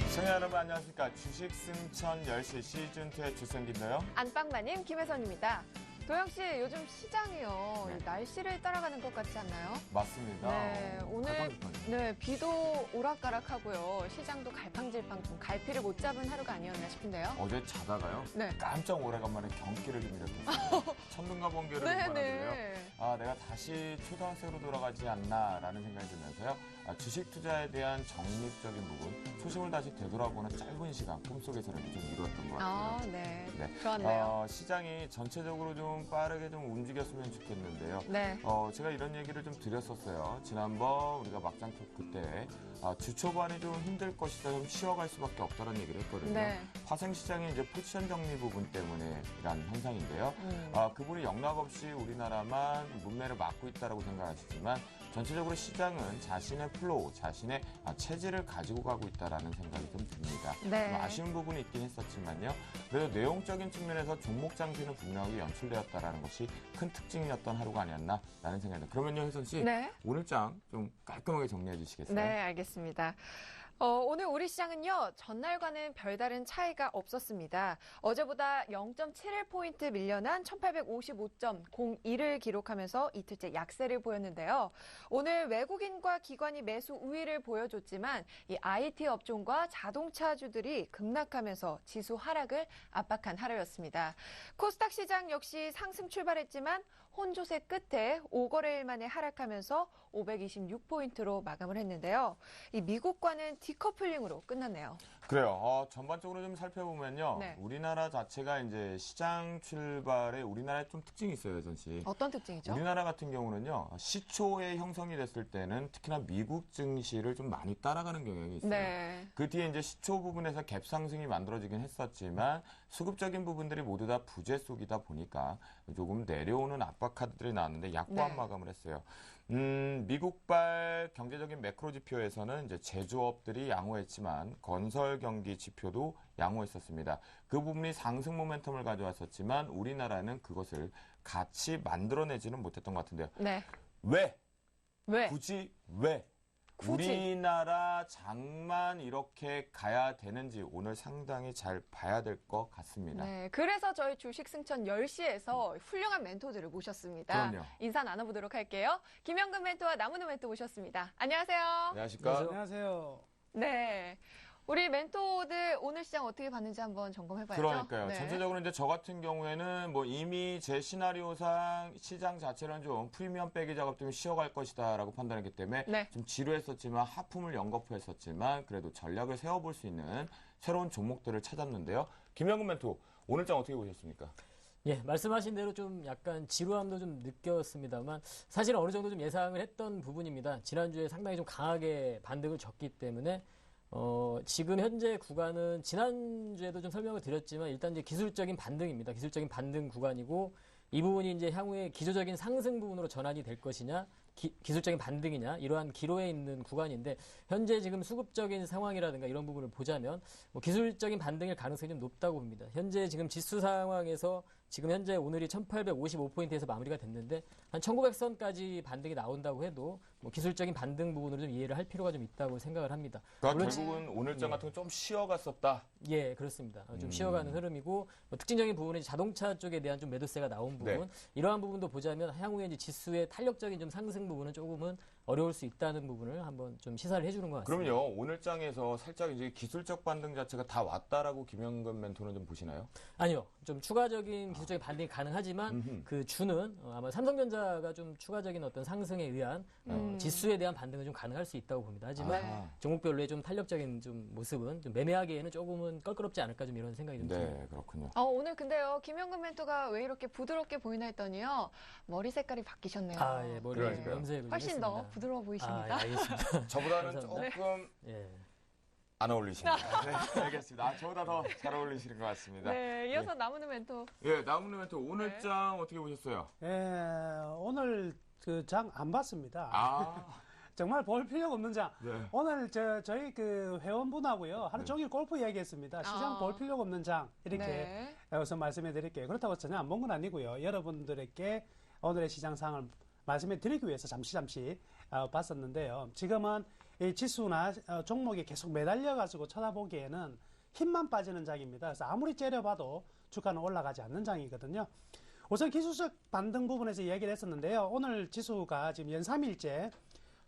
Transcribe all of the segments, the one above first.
시청자 여러분 안녕하십니까. 주식 승천 10시 시즌2의 주승기인데요. 안방마님 김혜선입니다. 도영 씨, 요즘 시장이요. 네. 날씨를 따라가는 것 같지 않나요? 맞습니다. 네, 오늘 비도 오락가락하고요. 시장도 갈팡질팡 좀 갈피를 못 잡은 하루가 아니었나 싶은데요. 어제 자다가요. 네. 깜짝 오래간만에 경기를 좀 일으켰어요. 천둥과 번개를 보내는데요. 내가 다시 초등학생으로 돌아가지 않나라는 생각이 들면서요. 주식 투자에 대한 정립적인 부분, 초심을 다시 되돌아보는 짧은 시간, 꿈속에서는 좀 이루었던 것 같아요. 네. 좋았네요. 시장이 전체적으로 좀 빠르게 좀 움직였으면 좋겠는데요. 네. 제가 이런 얘기를 좀 드렸었어요. 지난번 우리가 막장 토크 때 주 초반이 좀 힘들 것이다, 좀 쉬어갈 수밖에 없다는 얘기를 했거든요. 네. 화생시장의 이제 포지션 정리 부분 때문에 이런 현상인데요. 그분이 영락 없이 우리나라만 문매를 막고 있다고 생각하시지만 전체적으로 시장은 자신의 플로우, 자신의 체질을 가지고 가고 있다는 생각이 좀 듭니다. 네. 아쉬운 부분이 있긴 했었지만요. 그래도 내용적인 측면에서 종목 장세는 분명히 연출되었다는 것이 큰 특징이었던 하루가 아니었나라는 생각이 듭니다. 그러면요, 혜선 씨. 네. 오늘 장 좀 깔끔하게 정리해 주시겠어요? 네, 알겠습니다. 오늘 우리 시장은요, 전날과는 별다른 차이가 없었습니다. 어제보다 0.71포인트 밀려난 1855.01을 기록하면서 이틀째 약세를 보였는데요. 오늘 외국인과 기관이 매수 우위를 보여줬지만 이 IT 업종과 자동차주들이 급락하면서 지수 하락을 압박한 하루였습니다. 코스닥 시장 역시 상승 출발했지만 혼조세 끝에 5거래일 만에 하락하면서 526포인트로 마감을 했는데요. 이 미국과는 디커플링으로 끝났네요. 그래요. 전반적으로 좀 살펴보면요. 네. 우리나라 자체가 이제 시장 출발에 우리나라에 좀 특징이 있어요, 혜선 씨. 어떤 특징이죠? 우리나라 같은 경우는요. 시초에 형성이 됐을 때는 특히나 미국 증시를 좀 많이 따라가는 경향이 있어요. 네. 그 뒤에 이제 시초 부분에서 갭 상승이 만들어지긴 했었지만 수급적인 부분들이 모두 다 부재 속이다 보니까 조금 내려오는 압박 카드들이 나왔는데 약보합 네. 마감을 했어요. 미국발 경제적인 매크로 지표에서는 이제 제조업들이 양호했지만 건설 경기 지표도 양호했었습니다. 그 부분이 상승 모멘텀을 가져왔었지만 우리나라는 그것을 같이 만들어내지는 못했던 것 같은데요. 네. 왜? 왜? 굳이 왜? 우리나라 장만 이렇게 가야 되는지 오늘 상당히 잘 봐야 될 것 같습니다. 네, 그래서 저희 주식 승천 10시에서 훌륭한 멘토들을 모셨습니다. 그럼요. 인사 나눠보도록 할게요. 김영근 멘토와 남은우 멘토 모셨습니다. 안녕하세요. 안녕하십니까? 안녕하세요. 네. 우리 멘토들 오늘 시장 어떻게 봤는지 한번 점검해봐야죠. 그러니까요. 네. 전체적으로 이제 저 같은 경우에는 뭐 이미 제 시나리오상 시장 자체는 좀 프리미엄 빼기 작업 때문에 쉬어갈 것이다라고 판단했기 때문에 네. 좀 지루했었지만 하품을 연거푸했었지만 그래도 전략을 세워볼 수 있는 새로운 종목들을 찾았는데요. 김영근 멘토 오늘 장 어떻게 보셨습니까? 예, 말씀하신 대로 좀 약간 지루함도 좀 느꼈습니다만 사실은 어느 정도 좀 예상을 했던 부분입니다. 지난주에 상당히 좀 강하게 반등을 줬기 때문에 지금 현재 구간은 지난주에도 좀 설명을 드렸지만 일단 이제 기술적인 반등입니다. 기술적인 반등 구간이고 이 부분이 이제 향후에 기조적인 상승 부분으로 전환이 될 것이냐, 기술적인 반등이냐, 이러한 기로에 있는 구간인데, 현재 지금 수급적인 상황이라든가 이런 부분을 보자면, 기술적인 반등일 가능성이 좀 높다고 봅니다. 현재 지금 지수 상황에서 지금 현재 오늘이 1855포인트에서 마무리가 됐는데, 한 1900선까지 반등이 나온다고 해도, 기술적인 반등 부분으로 좀 이해를 할 필요가 좀 있다고 생각을 합니다. 그러니까 결국은 오늘 장 같은 거 좀 쉬어갔었다. 예, 그렇습니다. 좀 쉬어가는 흐름이고, 특징적인 부분은 자동차 쪽에 대한 좀 매도세가 나온 부분, 네. 이러한 부분도 보자면 향후에 이제 지수의 탄력적인 좀 상승 부분은 조금은 어려울 수 있다는 부분을 한번 좀 시사를 해주는 것 같습니다. 그럼요. 오늘 장에서 살짝 이제 기술적 반등 자체가 다 왔다라고 김영근 멘토는 좀 보시나요? 아니요. 좀 추가적인 기술적인 반등이 가능하지만 그 주는 아마 삼성전자가 좀 추가적인 어떤 상승에 의한 지수에 대한 반등은 좀 가능할 수 있다고 봅니다. 하지만 종목별로의 좀 탄력적인 좀 모습은 좀 매매하기에는 조금은 껄끄럽지 않을까 좀 이런 생각이 좀 듭니다. 네, 그렇군요. 오늘 근데요, 김영근 멘토가 왜 이렇게 부드럽게 보이나 했더니요, 머리 색깔이 바뀌셨네요. 아, 예, 머리 그러니까요. 염색을 훨씬 좀 더 했습니다. 부드러워 보이십니다. 아, 예, 알겠습니다. 저보다는 감사합니다. 조금 예. 안 어울리십니다. 네, 알겠습니다. 저보다 더 잘 어울리시는 것 같습니다. 네, 이어서 남은우 멘토. 예, 남은 멘토 오늘 네. 장 어떻게 보셨어요? 오늘 그 장 안 봤습니다. 정말 볼 필요가 없는 장. 네. 오늘 저희 그 회원분하고요. 하루 종일 골프 이야기했습니다. 시장 볼 필요가 없는 장. 이렇게 우선 말씀해 드릴게요. 그렇다고 전혀 안 본 건 아니고요. 여러분들에게 오늘의 시장 상황을 말씀해 드리기 위해서 잠시 봤었는데요. 지금은 이 지수나 종목이 계속 매달려가지고 쳐다보기에는 힘만 빠지는 장입니다. 그래서 아무리 째려봐도 주가는 올라가지 않는 장이거든요. 우선 기술적 반등 부분에서 이야기를 했었는데요. 오늘 지수가 지금 연 3일째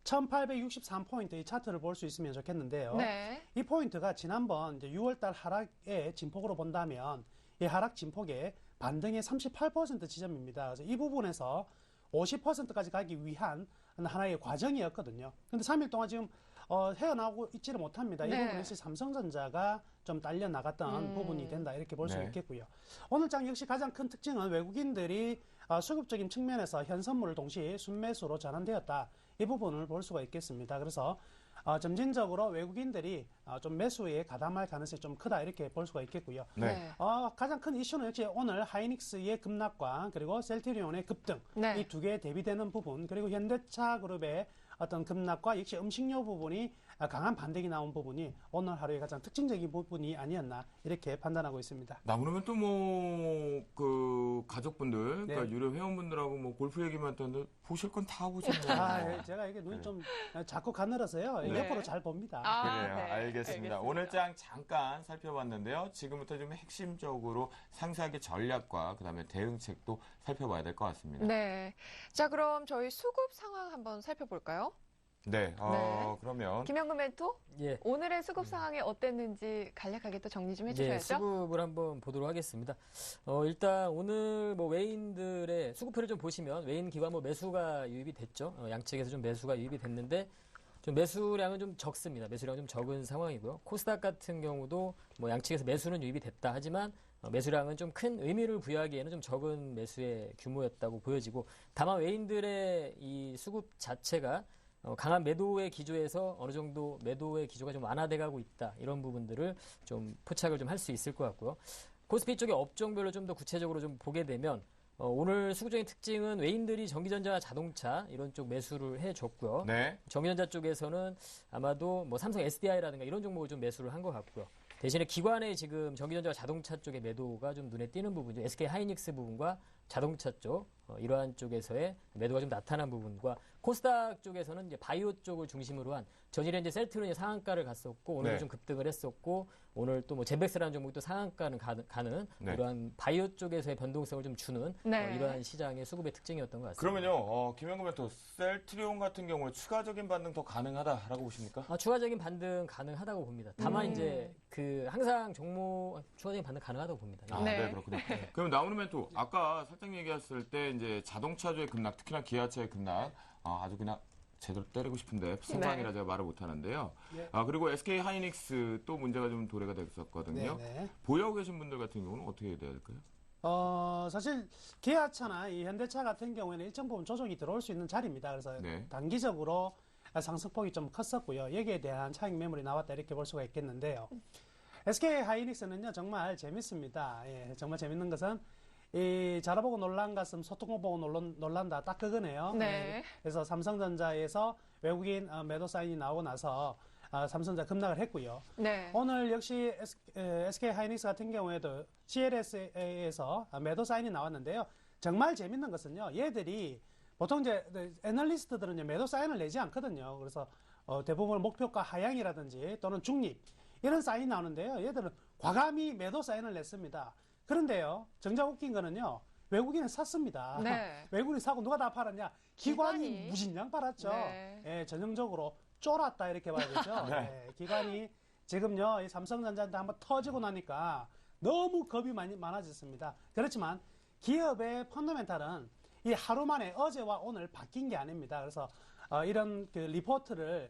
1863포인트 이 차트를 볼 수 있으면 좋겠는데요. 네. 이 포인트가 지난번 이제 6월달 하락의 진폭으로 본다면 이 하락 진폭의 반등의 38% 지점입니다. 그래서 이 부분에서 50%까지 가기 위한 하나의 과정이었거든요. 근데 3일 동안 지금 헤어나오고 있지를 못합니다. 이 부분에서 삼성전자가 좀 딸려 나갔던 부분이 된다 이렇게 볼 수 있겠고요. 오늘 장 역시 가장 큰 특징은 외국인들이 수급적인 측면에서 현 선물을 동시에 순매수로 전환되었다. 이 부분을 볼 수가 있겠습니다. 그래서 점진적으로 외국인들이 좀 매수에 가담할 가능성이 좀 크다 이렇게 볼 수가 있겠고요. 네. 가장 큰 이슈는 역시 오늘 하이닉스의 급락과 그리고 셀트리온의 급등 이 두 개에 대비되는 부분 그리고 현대차 그룹의 어떤 급락과 역시 음식료 부분이 강한 반등이 나온 부분이 오늘 하루의 가장 특징적인 부분이 아니었나 이렇게 판단하고 있습니다. 그러면 또 그 가족분들, 네. 그러니까 유료 회원분들하고 뭐 골프 얘기만 했는데 보실 건 다 보셨네요. 제가 이게 눈이 좀 자꾸 가늘어서요. 네. 옆으로 잘 봅니다. 그래요. 네. 알겠습니다. 오늘 장 잠깐 살펴봤는데요. 지금부터 좀 핵심적으로 상세하게 전략과 그다음에 대응책도 살펴봐야 될 것 같습니다. 네. 자, 그럼 저희 수급 상황 한번 살펴볼까요? 네. 그러면 김영근 멘토, 예. 오늘의 수급 상황이 어땠는지 간략하게 또 정리 좀 예, 해주셔야죠. 수급을 한번 보도록 하겠습니다. 일단 오늘 뭐 외인들의 수급표를 좀 보시면 외인 기관 뭐 매수가 유입이 됐죠. 양측에서 좀 매수가 유입이 됐는데 좀 매수량은 좀 적습니다. 매수량은 좀 적은 상황이고요. 코스닥 같은 경우도 뭐 양측에서 매수는 유입이 됐다 하지만 매수량은 좀 큰 의미를 부여하기에는 좀 적은 매수의 규모였다고 보여지고 다만 외인들의 이 수급 자체가 강한 매도의 기조에서 어느 정도 매도의 기조가 좀 완화돼 가고 있다. 이런 부분들을 좀 포착을 좀 할 수 있을 것 같고요. 코스피 쪽의 업종별로 좀 더 구체적으로 좀 보게 되면 오늘 수급적인 특징은 외인들이 전기전자와 자동차 이런 쪽 매수를 해줬고요. 네. 전기전자 쪽에서는 아마도 뭐 삼성 SDI라든가 이런 종목을 좀 매수를 한 것 같고요. 대신에 기관의 지금 전기전자와 자동차 쪽의 매도가 좀 눈에 띄는 부분이죠. SK 하이닉스 부분과 자동차 쪽 이러한 쪽에서의 매도가 좀 나타난 부분과 코스닥 쪽에서는 이제 바이오 쪽을 중심으로 한 전일에 이제 셀트론이 상한가를 갔었고 오늘도 네. 좀 급등을 했었고 오늘 또 뭐 제백스라는 종목도 상한가는 가는 네. 이러한 바이오 쪽에서의 변동성을 좀 주는 네. 이러한 시장의 수급의 특징이었던 것 같습니다. 그러면요, 김영근 멘토 셀트리온 같은 경우에 추가적인 반등 더 가능하다라고 보십니까? 추가적인 반등 가능하다고 봅니다. 다만 이제 그 항상 종목 추가적인 반등 가능하다고 봅니다. 네. 그렇군요. 그럼 나오는 멘토 아까 살짝 얘기했을 때 이제 자동차주의 급락, 특히나 기아차의 급락 아주 그냥 제대로 때리고 싶은데 순간이라 제가 말을 못 하는데요. 네. 그리고 SK 하이닉스 또 문제가 좀 도래가 됐었거든요. 네. 보유하고 계신 분들 같은 경우는 어떻게 해야 될까요? 사실 기아차나 이 현대차 같은 경우에는 일정 부분 조정이 들어올 수 있는 자리입니다. 그래서 네. 단기적으로 상승폭이 좀 컸었고요. 여기에 대한 차익 매물이 나왔다 이렇게 볼 수가 있겠는데요. SK 하이닉스는요 정말 재밌습니다. 예, 정말 재밌는 것은 이 자라보고 놀란 가슴 소뚜껑 보고 놀란다 딱 그거네요. 네. 그래서 삼성전자에서 외국인 매도 사인이 나오고 나서 삼성전자 급락을 했고요. 네. 오늘 역시 SK 하이닉스 같은 경우에도 CLSA에서 매도 사인이 나왔는데요. 정말 재밌는 것은요. 얘들이 보통 이제 애널리스트들은 매도 사인을 내지 않거든요. 그래서 대부분 목표가 하향이라든지 또는 중립 이런 사인이 나오는데요. 얘들은 과감히 매도 사인을 냈습니다. 그런데요. 정작 웃긴 거는요. 외국인은 샀습니다. 네. 외국인이 사고 누가 다 팔았냐? 기관이 기관이. 무진장 팔았죠. 네. 예, 전형적으로 쫄았다 이렇게 봐야겠죠. 네. 예, 기관이 지금요 이 삼성전자한테 한번 터지고 나니까 너무 겁이 많아졌습니다. 그렇지만 기업의 펀더멘탈은 이 하루 만에 어제와 오늘 바뀐 게 아닙니다. 그래서 이런 그 리포트를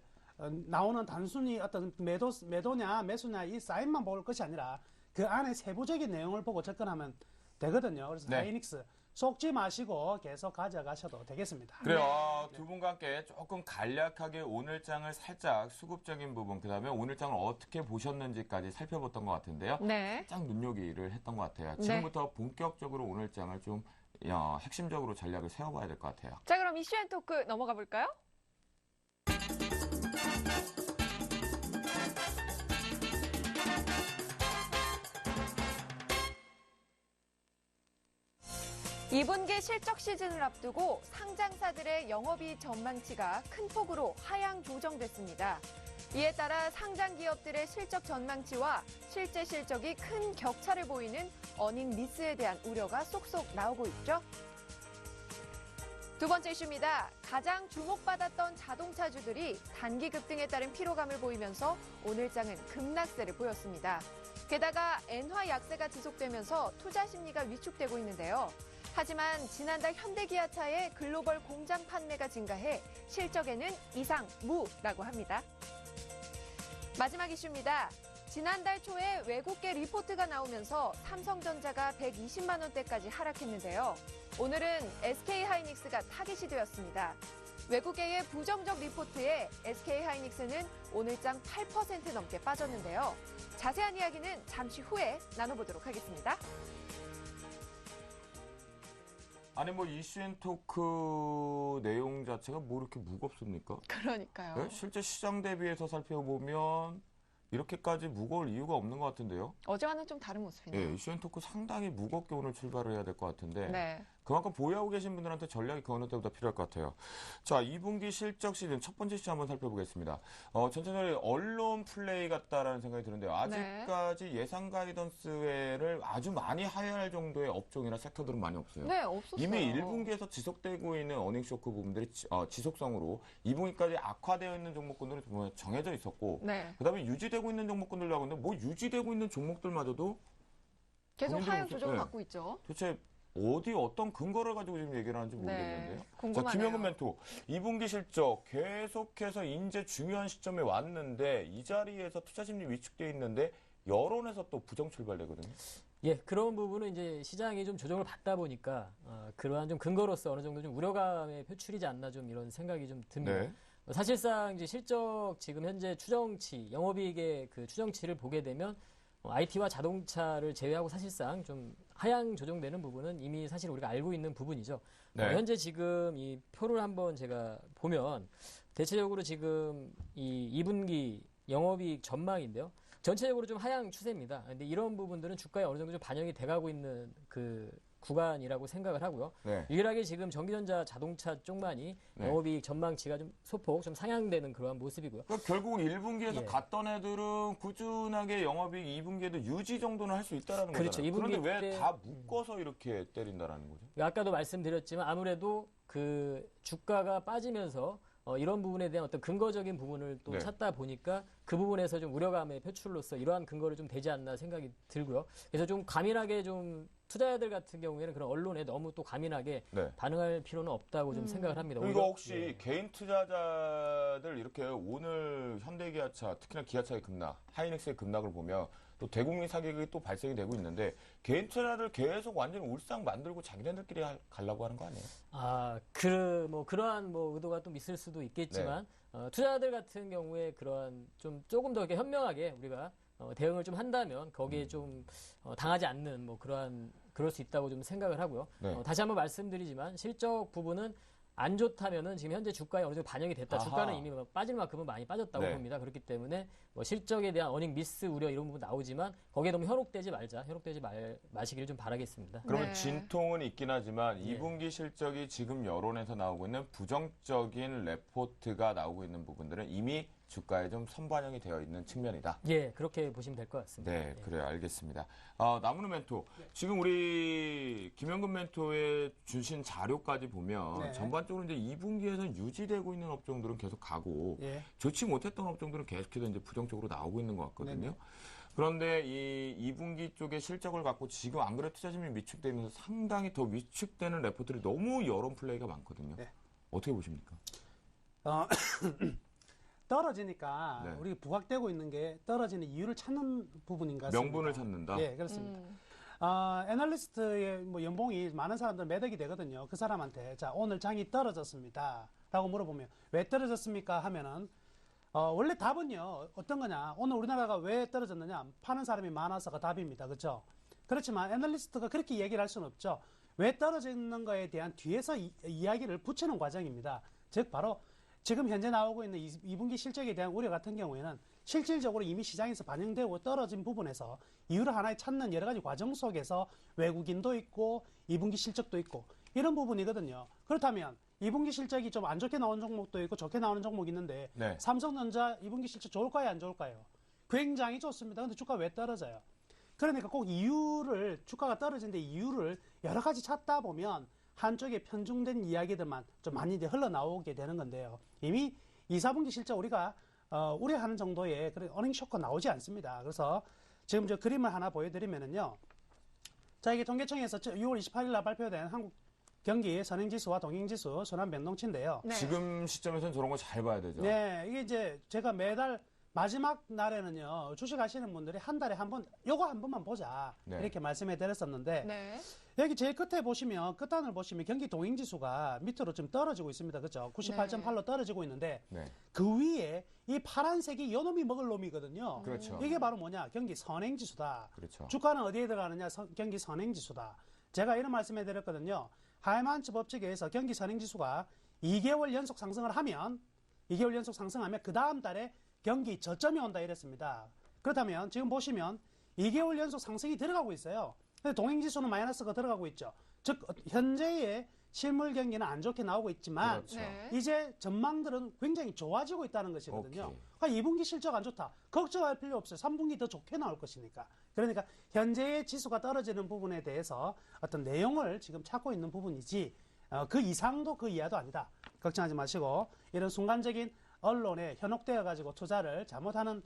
나오는 단순히 어떤 매도냐 매수냐 이 사인만 볼 것이 아니라 그 안에 세부적인 내용을 보고 접근하면 되거든요. 그래서 네. 하이닉스 속지 마시고 계속 가져가셔도 되겠습니다. 그래요. 두 분과 함께 조금 간략하게 오늘 장을 살짝 수급적인 부분, 그 다음에 오늘 장을 어떻게 보셨는지까지 살펴봤던 것 같은데요. 네. 살짝 눈요기를 했던 것 같아요. 네. 지금부터 본격적으로 오늘 장을 좀 핵심적으로 전략을 세워봐야 될 것 같아요. 자, 그럼 이슈 앤 토크 넘어가 볼까요? 2분기 실적 시즌을 앞두고 상장사들의 영업이익 전망치가 큰 폭으로 하향 조정됐습니다. 이에 따라 상장 기업들의 실적 전망치와 실제 실적이 큰 격차를 보이는 어닝 미스에 대한 우려가 쏙쏙 나오고 있죠. 두 번째 이슈입니다. 가장 주목받았던 자동차주들이 단기 급등에 따른 피로감을 보이면서 오늘장은 급락세를 보였습니다. 게다가 엔화 약세가 지속되면서 투자 심리가 위축되고 있는데요. 하지만 지난달 현대기아차의 글로벌 공장 판매가 증가해 실적에는 이상무라고 합니다. 마지막 이슈입니다. 지난달 초에 외국계 리포트가 나오면서 삼성전자가 120만 원대까지 하락했는데요. 오늘은 SK하이닉스가 타깃이 되었습니다. 외국계의 부정적 리포트에 SK하이닉스는 오늘장 8% 넘게 빠졌는데요. 자세한 이야기는 잠시 후에 나눠보도록 하겠습니다. 아니 뭐 이슈앤토크 내용 자체가 뭐 이렇게 무겁습니까? 그러니까요. 네? 실제 시장 대비해서 살펴보면 이렇게까지 무거울 이유가 없는 것 같은데요. 어제와는 좀 다른 모습이네요. 네, 이슈앤토크 상당히 무겁게 오늘 출발을 해야 될 것 같은데 네. 그만큼 보유하고 계신 분들한테 전략이 그 어느 때보다 필요할 것 같아요. 자, 2분기 실적 시즌 첫 번째 시장 한번 살펴보겠습니다. 전체적으로 언론 플레이 같다라는 생각이 드는데요. 아직까지 예상 가이던스 외를 아주 많이 하회할 정도의 업종이나 섹터들은 많이 없어요. 네, 없었어요. 이미 1분기에서 지속되고 있는 어닝쇼크 부분들이 지속성으로 2분기까지 악화되어 있는 종목군들은 정해져 있었고 네. 그다음에 유지되고 있는 종목군들도 하고 있는데 뭐 유지되고 있는 종목들마저도 계속 본인들 하향 모습, 조정을 네. 받고 있죠. 도대체 어떤 근거를 가지고 지금 얘기를 하는지 모르겠는데요. 네, 자, 궁금하네요. 김영근 멘토. 2분기 실적 계속해서 이제 중요한 시점에 왔는데 이 자리에서 투자 심리 위축돼 있는데 여론에서 또 부정 출발되거든요. 예, 그런 부분은 이제 시장이 좀 조정을 받다 보니까 그러한 좀 근거로서 어느 정도 좀 우려감에 표출이지 않나 좀 이런 생각이 좀 듭니다. 네. 사실상 이제 실적 지금 현재 추정치, 영업이익의 그 추정치를 보게 되면 IT와 자동차를 제외하고 사실상 좀 하향 조정되는 부분은 이미 사실 우리가 알고 있는 부분이죠. 네. 현재 지금 이 표를 한번 제가 보면 대체적으로 지금 이 2분기 영업이익 전망인데요. 전체적으로 좀 하향 추세입니다. 근데 이런 부분들은 주가에 어느 정도 좀 반영이 돼가고 있는 그 구간이라고 생각을 하고요. 네. 유일하게 지금 전기전자 자동차 쪽만이 네. 영업이익 전망치가 좀 소폭 좀 상향되는 그러한 모습이고요. 그러니까 결국 1분기에서 예. 갔던 애들은 꾸준하게 영업이익 2분기에도 유지 정도는 할 수 있다라는 그렇죠. 거잖아요. 2분기 그런데 왜 때- 다 묶어서 이렇게 때린다라는 거죠? 아까도 말씀드렸지만 아무래도 그 주가가 빠지면서 이런 부분에 대한 어떤 근거적인 부분을 또 네. 찾다 보니까 그 부분에서 좀 우려감의 표출로서 이러한 근거를 좀 되지 않나 생각이 들고요. 그래서 좀 과민하게 좀 투자자들 같은 경우에는 그런 언론에 너무 또 과민하게 네. 반응할 필요는 없다고 좀 생각을 합니다. 이거 오히려- 혹시 예. 개인 투자자들 이렇게 오늘 현대기아차, 특히나 기아차의 급락, 하이닉스의 급락을 보면 또 대국민 사격이 또 발생이 되고 있는데 개인 투자자들 계속 완전히 울상 만들고 자기네들끼리 가려고 하는 거 아니에요? 그러한 의도가 또 있을 수도 있겠지만 투자자들 같은 경우에 그러한 좀 조금 더 이렇게 현명하게 우리가 대응을 좀 한다면 거기에 좀 당하지 않는 그럴 수 있다고 좀 생각을 하고요. 네. 다시 한번 말씀드리지만 실적 부분은 안 좋다면은 지금 현재 주가에 어느 정도 반영이 됐다. 아하. 주가는 이미 빠질 만큼은 많이 빠졌다고 네. 봅니다. 그렇기 때문에 실적에 대한 어닝 미스 우려 이런 부분 나오지만 거기에 너무 현혹되지 마시기를 좀 바라겠습니다. 그러면 네. 진통은 있긴 하지만 예. 2분기 실적이 지금 여론에서 나오고 있는 부정적인 레포트가 나오고 있는 부분들은 이미 주가에 좀 선반영이 되어 있는 측면이다. 예, 그렇게 보시면 될 것 같습니다. 네, 예. 그래요. 알겠습니다. 나무는 멘토. 지금 우리 김영근 멘토의 주신 자료까지 보면 네. 전반적으로 이제 2분기에서 유지되고 있는 업종들은 계속 가고 예. 좋지 못했던 업종들은 계속해서 이제 부정적으로 나오고 있는 것 같거든요. 네네. 그런데 이 2분기 쪽의 실적을 갖고 지금 안 그래도 투자심이 위축되면서 상당히 더 위축되는 레포트들이 너무 여론 플레이가 많거든요. 네. 어떻게 보십니까? 떨어지니까 네. 우리 부각되고 있는 게 떨어지는 이유를 찾는 부분인 것 같습니다. 명분을 찾는다? 예, 그렇습니다. 애널리스트의 연봉이 많은 사람들 매덕이 되거든요. 그 사람한테 자 오늘 장이 떨어졌습니다 라고 물어보면 왜 떨어졌습니까 하면은 원래 답은요 어떤 거냐, 오늘 우리나라가 왜 떨어졌느냐, 파는 사람이 많아서가 답입니다. 그렇죠? 그렇지만 애널리스트가 그렇게 얘기를 할 수는 없죠. 왜 떨어지는 거에 대한 뒤에서 이야기를 붙이는 과정입니다. 즉 바로 지금 현재 나오고 있는 2분기 실적에 대한 우려 같은 경우에는 실질적으로 이미 시장에서 반영되고 떨어진 부분에서 이유를 하나에 찾는 여러 가지 과정 속에서 외국인도 있고 2분기 실적도 있고 이런 부분이거든요. 그렇다면 2분기 실적이 좀 안 좋게 나온 종목도 있고 좋게 나오는 종목이 있는데 네. 삼성전자 2분기 실적 좋을까요? 안 좋을까요? 굉장히 좋습니다. 근데 주가 왜 떨어져요? 그러니까 꼭 이유를 주가가 떨어지는데 이유를 여러 가지 찾다 보면 한쪽에 편중된 이야기들만 좀 많이 이제 흘러나오게 되는 건데요. 이미 2, 4분기 실적 우리가 우려하는 정도의 그런 어닝 쇼크 나오지 않습니다. 그래서 지금 저 그림을 하나 보여드리면은요. 자, 이게 통계청에서 6월 28일 날 발표된 한국 경기 선행지수와 동행지수 순환 변동치인데요. 네. 지금 시점에서는 저런 거 잘 봐야 되죠. 네, 이게 이제 제가 매달 마지막 날에는요, 주식 하시는 분들이 한 달에 한 번, 요거 한 번만 보자. 네. 이렇게 말씀해 드렸었는데, 네. 여기 제일 끝에 보시면, 끝단을 보시면 경기 동행지수가 밑으로 좀 떨어지고 있습니다. 그죠? 98.8로 떨어지고 있는데, 네. 그 위에 이 파란색이 요 놈이 먹을 놈이거든요. 그렇죠. 이게 바로 뭐냐? 경기 선행지수다. 그렇죠. 주가는 어디에 들어가느냐? 경기 선행지수다. 제가 이런 말씀해 드렸거든요. 하이만츠 법칙에 의해서 경기 선행지수가 2개월 연속 상승을 하면, 2개월 연속 상승하면 그 다음 달에 경기 저점이 온다 이랬습니다. 그렇다면 지금 보시면 2개월 연속 상승이 들어가고 있어요. 근데 동행지수는 마이너스가 들어가고 있죠. 즉 현재의 실물 경기는 안 좋게 나오고 있지만 그렇죠. 네. 이제 전망들은 굉장히 좋아지고 있다는 것이거든요. 오케이. 그러니까 2분기 실적 안 좋다. 걱정할 필요 없어요. 3분기 더 좋게 나올 것이니까. 그러니까 현재의 지수가 떨어지는 부분에 대해서 어떤 내용을 지금 찾고 있는 부분이지 그 이상도 그 이하도 아니다. 걱정하지 마시고 이런 순간적인 언론에 현혹되어 가지고 투자를 잘못하는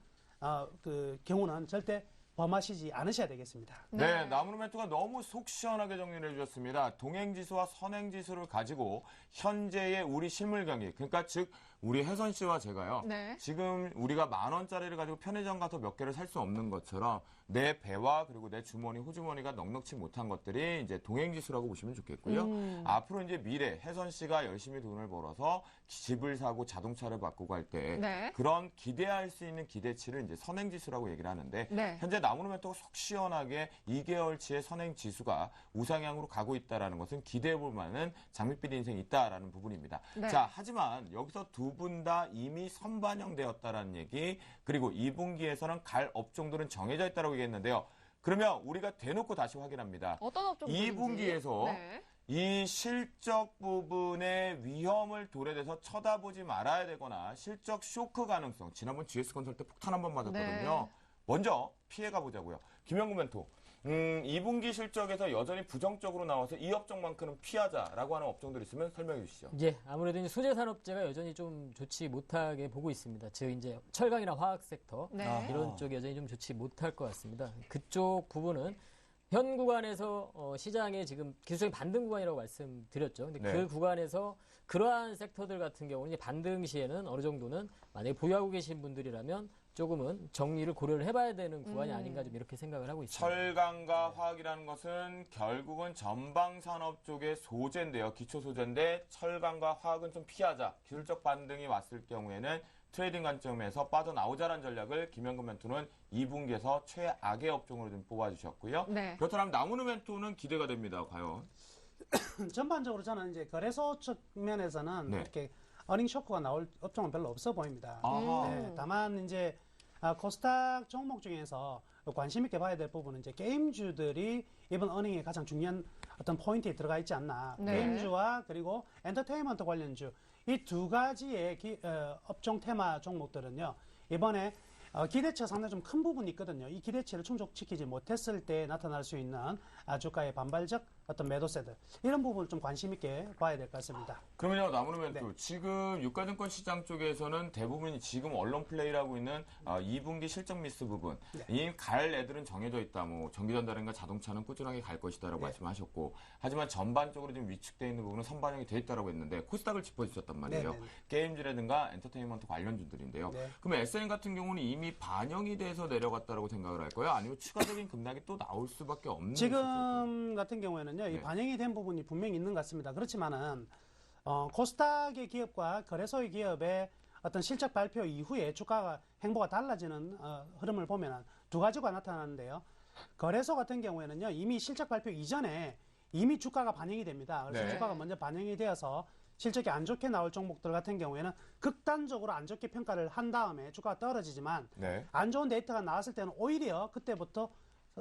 그 경우는 절대 범하시지 않으셔야 되겠습니다. 네, 나무로 멘토가 너무 속 시원하게 정리를 해주셨습니다. 동행지수와 선행지수를 가지고 현재의 우리 실물 경기, 그러니까 즉 우리 혜선 씨와 제가요. 네. 지금 우리가 10,000원짜리를 가지고 편의점 가서 몇 개를 살 수 없는 것처럼 내 배와 그리고 내 주머니, 호주머니가 넉넉치 못한 것들이 이제 동행지수라고 보시면 좋겠고요. 앞으로 이제 미래 혜선 씨가 열심히 돈을 벌어서 집을 사고 자동차를 바꾸고 할 때 네. 그런 기대할 수 있는 기대치를 이제 선행지수라고 얘기를 하는데 네. 현재 나무르멘토가 속 시원하게 2개월치의 선행지수가 우상향으로 가고 있다는 것은 기대해볼 만한 장밋빛 인생이 있다라는 부분입니다. 네. 자, 하지만 여기서 두 분 다 이미 선반영되었다라는 얘기, 그리고 2분기에서는 갈 업종들은 정해져 있다고 얘기했는데요. 그러면 우리가 대놓고 다시 확인합니다. 어떤 업종들인지. 2분기에서 네. 이 실적 부분의 위험을 도래돼서 쳐다보지 말아야 되거나 실적 쇼크 가능성, 지난번 GS건설 때 폭탄 한 번 맞았거든요. 네. 먼저 피해가 보자고요. 김영구 멘토. 2분기 실적에서 여전히 부정적으로 나와서 이 업종만큼은 피하자라고 하는 업종들 있으면 설명해 주시죠. 예, 아무래도 이제 소재 산업재가 여전히 좀 좋지 못하게 보고 있습니다. 즉 이제 철강이나 화학 섹터 네. 이런 쪽이 여전히 좀 좋지 못할 것 같습니다. 그쪽 부분은 현 구간에서 시장의 지금 기술적인 반등 구간이라고 말씀드렸죠. 근데 네. 그 구간에서 그러한 섹터들 같은 경우는 이제 반등 시에는 어느 정도는 만약에 보유하고 계신 분들이라면 조금은 정리를 고려를 해봐야 되는 구간이 아닌가 좀 이렇게 생각을 하고 있습니다. 철강과 화학이라는 것은 결국은 전방산업 쪽의 소재인데요. 기초 소재인데 철강과 화학은 좀 피하자. 기술적 반등이 왔을 경우에는 트레이딩 관점에서 빠져나오자라는 전략을 김영근 멘토는 2분기에서 최악의 업종으로 좀 뽑아주셨고요. 네. 그렇다면 나무는 멘토는 기대가 됩니다. 과연. 전반적으로 저는 이제 거래소 측면에서는 네. 이렇게 어닝 쇼크가 나올 업종은 별로 없어 보입니다. 아하. 네, 다만 이제 코스닥 종목 중에서 관심 있게 봐야 될 부분은 이제 게임주들이 이번 어닝에 가장 중요한 어떤 포인트에 들어가 있지 않나. 네. 게임주와 그리고 엔터테인먼트 관련주 이 두 가지의 업종 테마 종목들은요. 이번에 기대치가 상당히 좀 큰 부분이 있거든요. 이 기대치를 충족시키지 못했을 때 나타날 수 있는 주가의 반발적 어떤 매도세들 이런 부분을 좀 관심 있게 봐야 될 것 같습니다. 그러면요, 나무는 멘토. 네. 지금 유가증권 시장 쪽에서는 대부분이 지금 언론 플레이를 하고 있는 2분기 실적 미스 부분. 네. 이 갈 애들은 정해져 있다. 뭐 전기전자라든가 자동차는 꾸준하게 갈 것이다라고 네. 말씀하셨고, 하지만 전반적으로 좀 위축되어 있는 부분은 선반영이 돼 있다라고 했는데 코스닥을 짚어주셨단 말이에요. 네, 네, 네. 게임즈라든가 엔터테인먼트 관련주들인데요. 네. 그럼 SN 같은 경우는 이미 반영이 돼서 내려갔다라고 생각을 할까요? 아니면 추가적인 급락이 또 나올 수밖에 없는 지금 같은 경우에는요, 이 네. 반영이 된 부분이 분명히 있는 것 같습니다. 그렇지만은 코스닥의 기업과 거래소의 기업의 어떤 실적 발표 이후에 주가가 행보가 달라지는 흐름을 보면 두 가지가 나타나는데요. 거래소 같은 경우에는요, 이미 실적 발표 이전에 이미 주가가 반영이 됩니다. 그래서 네. 주가가 먼저 반영이 되어서 실적이 안 좋게 나올 종목들 같은 경우에는 극단적으로 안 좋게 평가를 한 다음에 주가가 떨어지지만 네. 안 좋은 데이터가 나왔을 때는 오히려 그때부터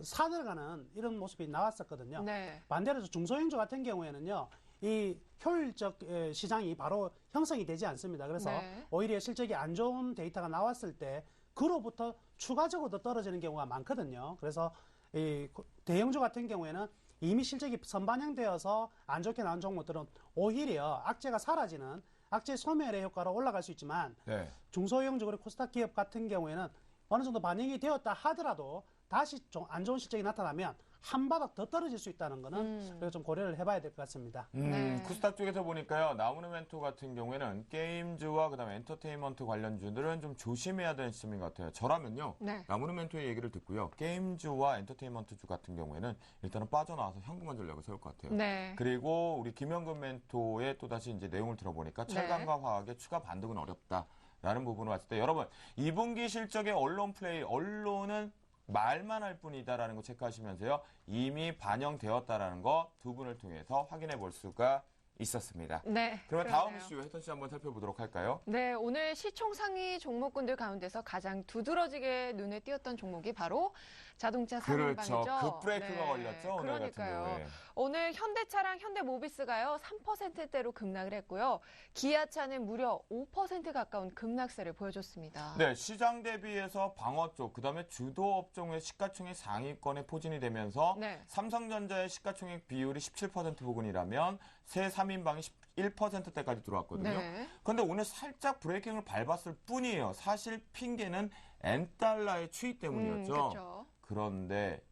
사들어가는 이런 모습이 나왔었거든요. 네. 반대로 중소형주 같은 경우에는요. 이 효율적 시장이 바로 형성이 되지 않습니다. 그래서 네. 오히려 실적이 안 좋은 데이터가 나왔을 때 그로부터 추가적으로 더 떨어지는 경우가 많거든요. 그래서 이 대형주 같은 경우에는 이미 실적이 선반영되어서 안 좋게 나온 종목들은 오히려 악재가 사라지는 악재 소멸의 효과로 올라갈 수 있지만 네. 중소형주 그리고 코스닥 기업 같은 경우에는 어느 정도 반영이 되었다 하더라도 다시 좀 안 좋은 실적이 나타나면 한 바닥 더 떨어질 수 있다는 거는 그래서 좀 고려를 해봐야 될 것 같습니다. 네. 코스닥 쪽에서 보니까요. 나무르멘토 같은 경우에는 게임즈와 그다음에 엔터테인먼트 관련주들은 좀 조심해야 되는 시점인 것 같아요. 저라면요. 네. 나무르멘토의 얘기를 듣고요. 게임즈와 엔터테인먼트주 같은 경우에는 일단은 빠져나와서 현금화 전략을 세울 것 같아요. 네. 그리고 우리 김영근 멘토의 또다시 이제 내용을 들어보니까 철강과 화학의 추가 반등은 어렵다. 라는 부분을 봤을 때 여러분 2분기 실적의 언론 플레이, 언론은 말만 할 뿐이다라는 거 체크하시면서요. 이미 반영되었다라는 거 두 분을 통해서 확인해 볼 수가 있었습니다. 네. 그러면 그러네요. 다음 이슈 혜선 씨 한번 살펴보도록 할까요? 네, 오늘 시총 상위 종목군들 가운데서 가장 두드러지게 눈에 띄었던 종목이 바로 자동차 그렇죠. 상한방이죠. 급브레이크가 걸렸죠. 오늘 같은 그러니까요. 경우에. 오늘 현대차랑 현대모비스가요 3%대로 급락을 했고요. 기아차는 무려 5% 가까운 급락세를 보여줬습니다. 네, 시장 대비해서 방어 쪽, 그다음에 주도 업종의 시가총액 상위권에 포진이 되면서 네. 삼성전자의 시가총액 비율이 17% 부근이라면 새 3인방이 11%대까지 들어왔거든요. 네. 그런데 오늘 살짝 브레이킹을 밟았을 뿐이에요. 사실 핑계는 엔달러의 추이 때문이었죠. 그렇죠. 그런데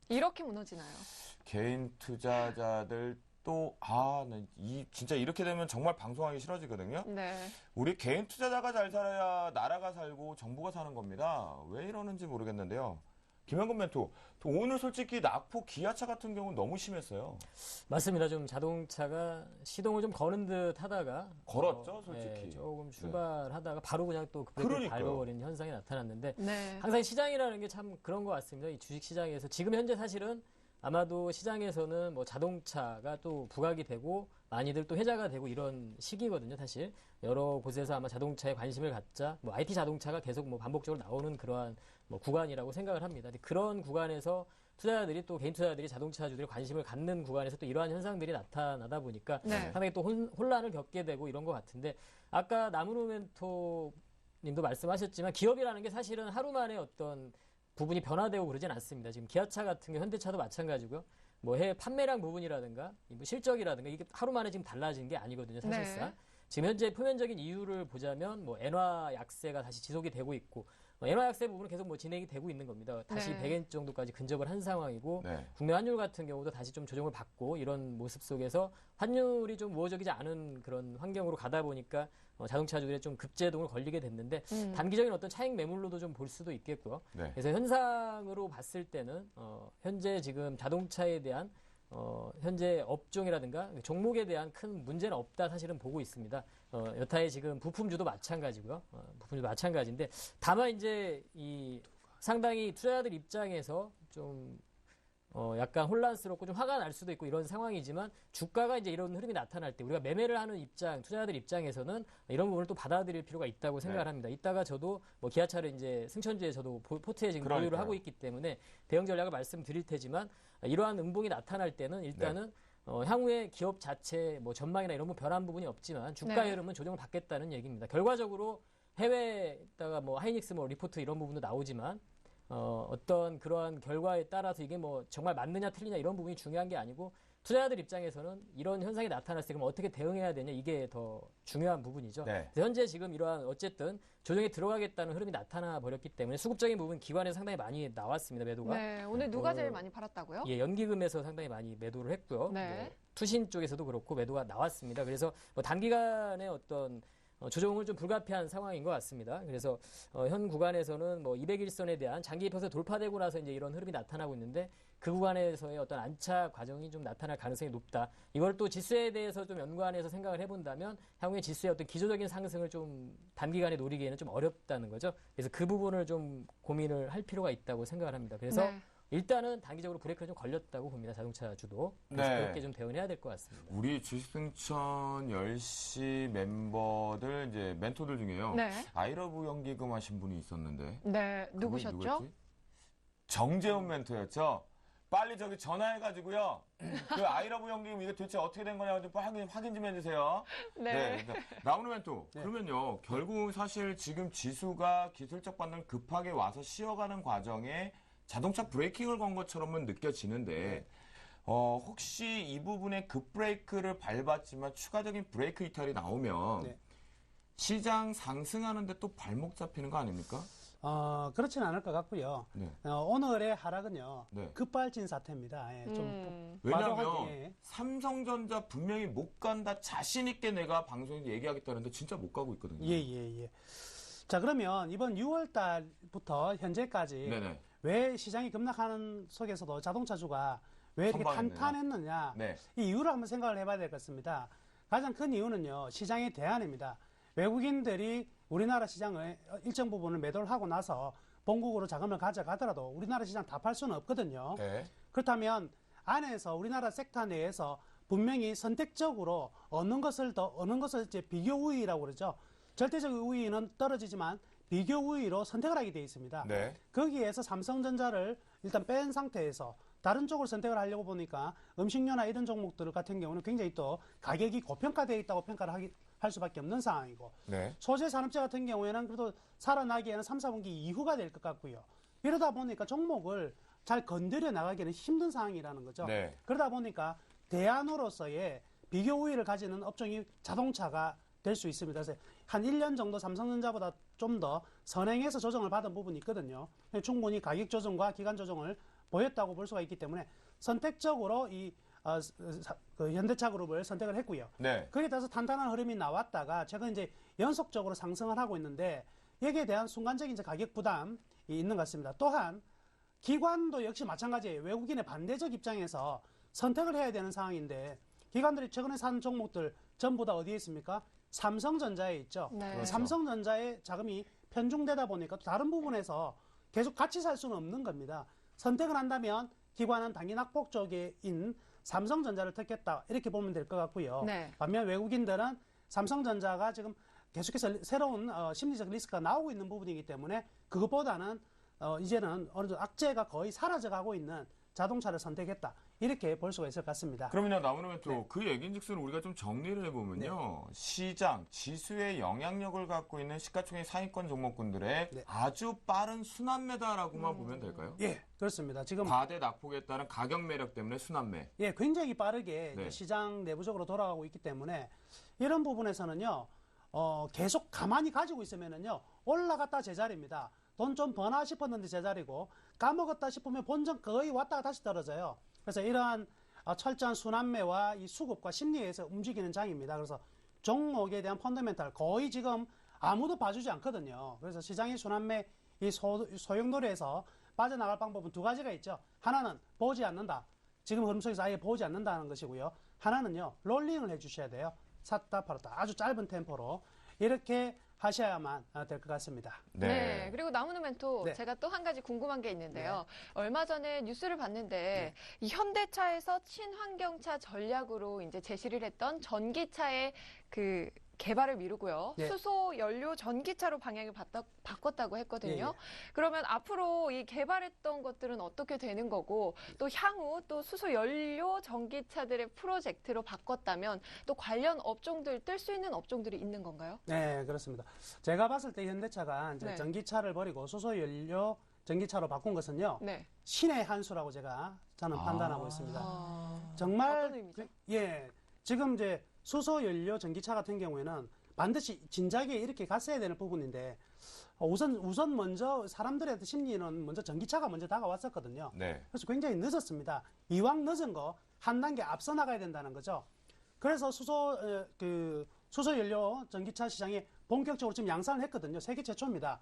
이렇게 무너지나요? 개인 투자자들 또 진짜 이렇게 되면 정말 방송하기 싫어지거든요. 네. 우리 개인 투자자가 잘 살아야 나라가 살고 정부가 사는 겁니다. 왜 이러는지 모르겠는데요. 김현근 멘토, 오늘 솔직히 낙포 기아차 같은 경우는 너무 심했어요. 맞습니다. 좀 자동차가 시동을 좀 거는 듯 하다가 걸었죠, 솔직히. 조금 출발하다가 바로 그냥 또 급하게 그러니까요. 밟아버리는 현상이 나타났는데 네. 항상 시장이라는 게 참 그런 것 같습니다. 이 주식 시장에서 지금 현재 사실은 아마도 시장에서는 뭐 자동차가 또 부각이 되고 많이들 또 회자가 되고 이런 시기거든요, 사실. 여러 곳에서 아마 자동차에 관심을 갖자, 뭐 IT 자동차가 계속 뭐 반복적으로 나오는 그러한 뭐 구간이라고 생각을 합니다. 근데 그런 구간에서 투자자들이 또 개인 투자자들이 자동차주들이 관심을 갖는 구간에서 또 이러한 현상들이 나타나다 보니까 네. 상당히 또 혼란을 겪게 되고 이런 것 같은데 아까 나무르멘토 님도 말씀하셨지만 기업이라는 게 사실은 하루 만에 어떤 부분이 변화되고 그러진 않습니다. 지금 기아차 같은 경우 현대차도 마찬가지고요. 뭐 해외 판매량 부분이라든가 뭐 실적이라든가 이게 하루 만에 지금 달라진 게 아니거든요. 사실상. 네. 지금 현재 표면적인 이유를 보자면 뭐 엔화 약세가 다시 지속이 되고 있고 엔화 약세 부분은 계속 뭐 진행이 되고 있는 겁니다. 다시 네. 100엔 정도까지 근접을 한 상황이고 네. 국내 환율 같은 경우도 다시 좀 조정을 받고 이런 모습 속에서 환율이 좀 우호적이지 않은 그런 환경으로 가다 보니까 자동차주들의 좀 급제동을 걸리게 됐는데 단기적인 어떤 차익 매물로도 좀 볼 수도 있겠고요. 네. 그래서 현상으로 봤을 때는 현재 지금 자동차에 대한 현재 업종이라든가 종목에 대한 큰 문제는 없다 사실은 보고 있습니다. 여타의 지금 부품주도 마찬가지고요. 부품주도 마찬가지인데 다만 이제 이 상당히 투자자들 입장에서 좀 약간 혼란스럽고 좀 화가 날 수도 있고 이런 상황이지만 주가가 이제 이런 흐름이 나타날 때 우리가 매매를 하는 입장, 투자자들 입장에서는 이런 부분을 또 받아들일 필요가 있다고 생각을 합니다. 이따가 저도 뭐 기아차를 이제 승천주에 저도 포트에 지금 보유를 하고 있기 때문에 대응 전략을 말씀드릴 테지만 이러한 음봉이 나타날 때는 일단은 향후에 기업 자체 뭐 전망이나 이런 거 변한 부분이 없지만 주가 네. 흐름은 조정을 받겠다는 얘기입니다. 결과적으로 해외에다가 뭐 하이닉스 뭐 리포트 이런 부분도 나오지만 어떤 그러한 결과에 따라서 이게 뭐 정말 맞느냐 틀리냐 이런 부분이 중요한 게 아니고 투자자들 입장에서는 이런 현상이 나타났을 때 그럼 어떻게 대응해야 되냐 이게 더 중요한 부분이죠. 네. 그래서 현재 지금 이러한 어쨌든 조정에 들어가겠다는 흐름이 나타나 버렸기 때문에 수급적인 부분 기관에서 상당히 많이 나왔습니다. 매도가. 네. 오늘 누가 제일 많이 팔았다고요? 예, 연기금에서 상당히 많이 매도를 했고요. 네. 뭐 투신 쪽에서도 그렇고 매도가 나왔습니다. 그래서 뭐 단기간에 어떤 조정을 좀 불가피한 상황인 것 같습니다. 그래서 현 구간에서는 뭐 200일선에 대한 장기 입혀서 돌파되고 나서 이제 이런 흐름이 나타나고 있는데 그 구간에서의 어떤 안착 과정이 좀 나타날 가능성이 높다. 이걸 또 지수에 대해서 좀 연관해서 생각을 해본다면 향후에 지수의 어떤 기조적인 상승을 좀 단기간에 노리기에는 좀 어렵다는 거죠. 그래서 그 부분을 좀 고민을 할 필요가 있다고 생각을 합니다. 그래서 네. 일단은 단기적으로 브레이크가 좀 걸렸다고 봅니다. 자동차주도. 그래서 네. 그렇게 좀 대응해야 될 것 같습니다. 우리 주식승천 10시 멤버들, 이제 멘토들 중에요. 네. 아이러브 연기금 하신 분이 있었는데. 네, 그분이 누구셨죠? 누구였지? 정재훈 멘토였죠? 빨리 저기 전화해가지고요. 그 아이러브 연기금 이게 도대체 어떻게 된 거냐고 좀 확인 좀 해주세요. 네. 그러니까 나오는 멘토. 네. 그러면요. 결국 사실 지금 지수가 기술적 반등을 급하게 와서 쉬어가는 과정에 자동차 브레이킹을 건 것처럼은 느껴지는데 혹시 이 부분에 급브레이크를 밟았지만 추가적인 브레이크 이탈이 나오면 네. 시장 상승하는데 또 발목 잡히는 거 아닙니까? 그렇지는 않을 것 같고요. 네. 오늘의 하락은요. 네. 급발진 사태입니다. 예, 좀 왜냐하면 과도하게. 삼성전자 분명히 못 간다 자신 있게 내가 방송에서 얘기하겠다는데 진짜 못 가고 있거든요. 예. 자, 그러면 이번 6월 달부터 현재까지 네네. 왜 시장이 급락하는 속에서도 자동차주가 왜 이렇게 선방했네요. 탄탄했느냐. 네. 이 이유를 한번 생각을 해봐야 될 것 같습니다. 가장 큰 이유는요. 시장의 대안입니다. 외국인들이 우리나라 시장을 일정 부분을 매도를 하고 나서 본국으로 자금을 가져가더라도 우리나라 시장 다 팔 수는 없거든요. 네. 그렇다면 안에서 우리나라 섹터 내에서 분명히 선택적으로 어느 것을 이제 비교 우위라고 그러죠. 절대적 우위는 떨어지지만 비교 우위로 선택을 하게 되어 있습니다. 네. 거기에서 삼성전자를 일단 뺀 상태에서 다른 쪽을 선택을 하려고 보니까 음식료나 이런 종목들 같은 경우는 굉장히 또 가격이 고평가되어 있다고 평가를 할 수밖에 없는 상황이고 네. 소재 산업재 같은 경우에는 그래도 살아나기에는 3, 4분기 이후가 될 것 같고요. 이러다 보니까 종목을 잘 건드려 나가기는 힘든 상황이라는 거죠. 네. 그러다 보니까 대안으로서의 비교 우위를 가지는 업종이 자동차가 될 수 있습니다. 그래서 한 1년 정도 삼성전자보다 좀 더 선행해서 조정을 받은 부분이 있거든요. 충분히 가격 조정과 기간 조정을 보였다고 볼 수가 있기 때문에 선택적으로 그 현대차 그룹을 선택을 했고요. 네. 거기에 따라서 탄탄한 흐름이 나왔다가 최근 이제 연속적으로 상승을 하고 있는데 여기에 대한 순간적인 이제 가격 부담이 있는 것 같습니다. 또한 기관도 역시 마찬가지예요. 외국인의 반대적 입장에서 선택을 해야 되는 상황인데 기관들이 최근에 산 종목들 전부 다 어디에 있습니까? 삼성전자에 있죠. 네. 그렇죠. 삼성전자의 자금이 편중되다 보니까 또 다른 부분에서 계속 같이 살 수는 없는 겁니다. 선택을 한다면 기관은 단기 낙폭 쪽인 삼성전자를 택했다. 이렇게 보면 될 것 같고요. 네. 반면 외국인들은 삼성전자가 지금 계속해서 새로운 심리적 리스크가 나오고 있는 부분이기 때문에 그것보다는 이제는 어느 정도 악재가 거의 사라져가고 있는 자동차를 선택했다. 이렇게 볼 수가 있을 것 같습니다. 그러면요, 나무는 또 네. 그 얘기인즉슨 우리가 좀 정리를 해보면요. 시장, 지수의 영향력을 갖고 있는 시가총액 상위권 종목군들의 네. 아주 빠른 순환매다라고만 보면 될까요? 예, 그렇습니다. 지금 과대 낙폭에 따른 가격 매력 때문에 순환매. 예, 굉장히 빠르게 네. 이제 시장 내부적으로 돌아가고 있기 때문에 이런 부분에서는요, 계속 가만히 가지고 있으면은요, 올라갔다 제자리입니다. 돈 좀 버나 싶었는데 제자리고, 까먹었다 싶으면 본전 거의 왔다가 다시 떨어져요. 그래서 이러한 철저한 순환매와 이 수급과 심리에서 움직이는 장입니다. 그래서 종목에 대한 펀더멘탈 거의 지금 아무도 봐주지 않거든요. 그래서 시장의 순환매, 이 소용돌이에서 빠져나갈 방법은 두 가지가 있죠. 하나는 보지 않는다. 지금 흐름 속에서 아예 보지 않는다는 것이고요. 하나는요, 롤링을 해주셔야 돼요. 샀다 팔았다 아주 짧은 템포로 이렇게 하셔야만 될 것 같습니다. 네. 그리고 나무는 멘토 네. 제가 또 한 가지 궁금한 게 있는데요. 얼마 전에 뉴스를 봤는데 이 현대차에서 친환경차 전략으로 이제 제시를 했던 전기차의 그 개발을 미루고요. 네. 수소 연료 전기차로 방향을 바꿨다고 했거든요. 예. 그러면 앞으로 이 개발했던 것들은 어떻게 되는 거고 또 향후 또 수소 연료 전기차들의 프로젝트로 바꿨다면 또 관련 업종들 뜰 수 있는 업종들이 있는 건가요? 네, 그렇습니다. 제가 봤을 때 현대차가 이제 네. 전기차를 버리고 수소연료 전기차로 바꾼 것은요, 네. 신의 한 수라고 저는 판단하고 있습니다. 정말 어떤 의미죠? 지금 이제 수소연료 전기차 같은 경우에는 반드시 진작에 이렇게 갔어야 되는 부분인데 우선 먼저 사람들의 심리는 먼저 전기차가 먼저 다가왔었거든요. 네. 그래서 굉장히 늦었습니다. 이왕 늦은 거 한 단계 앞서 나가야 된다는 거죠. 그래서 수소연료 전기차 시장에 본격적으로 지금 양산을 했거든요. 세계 최초입니다.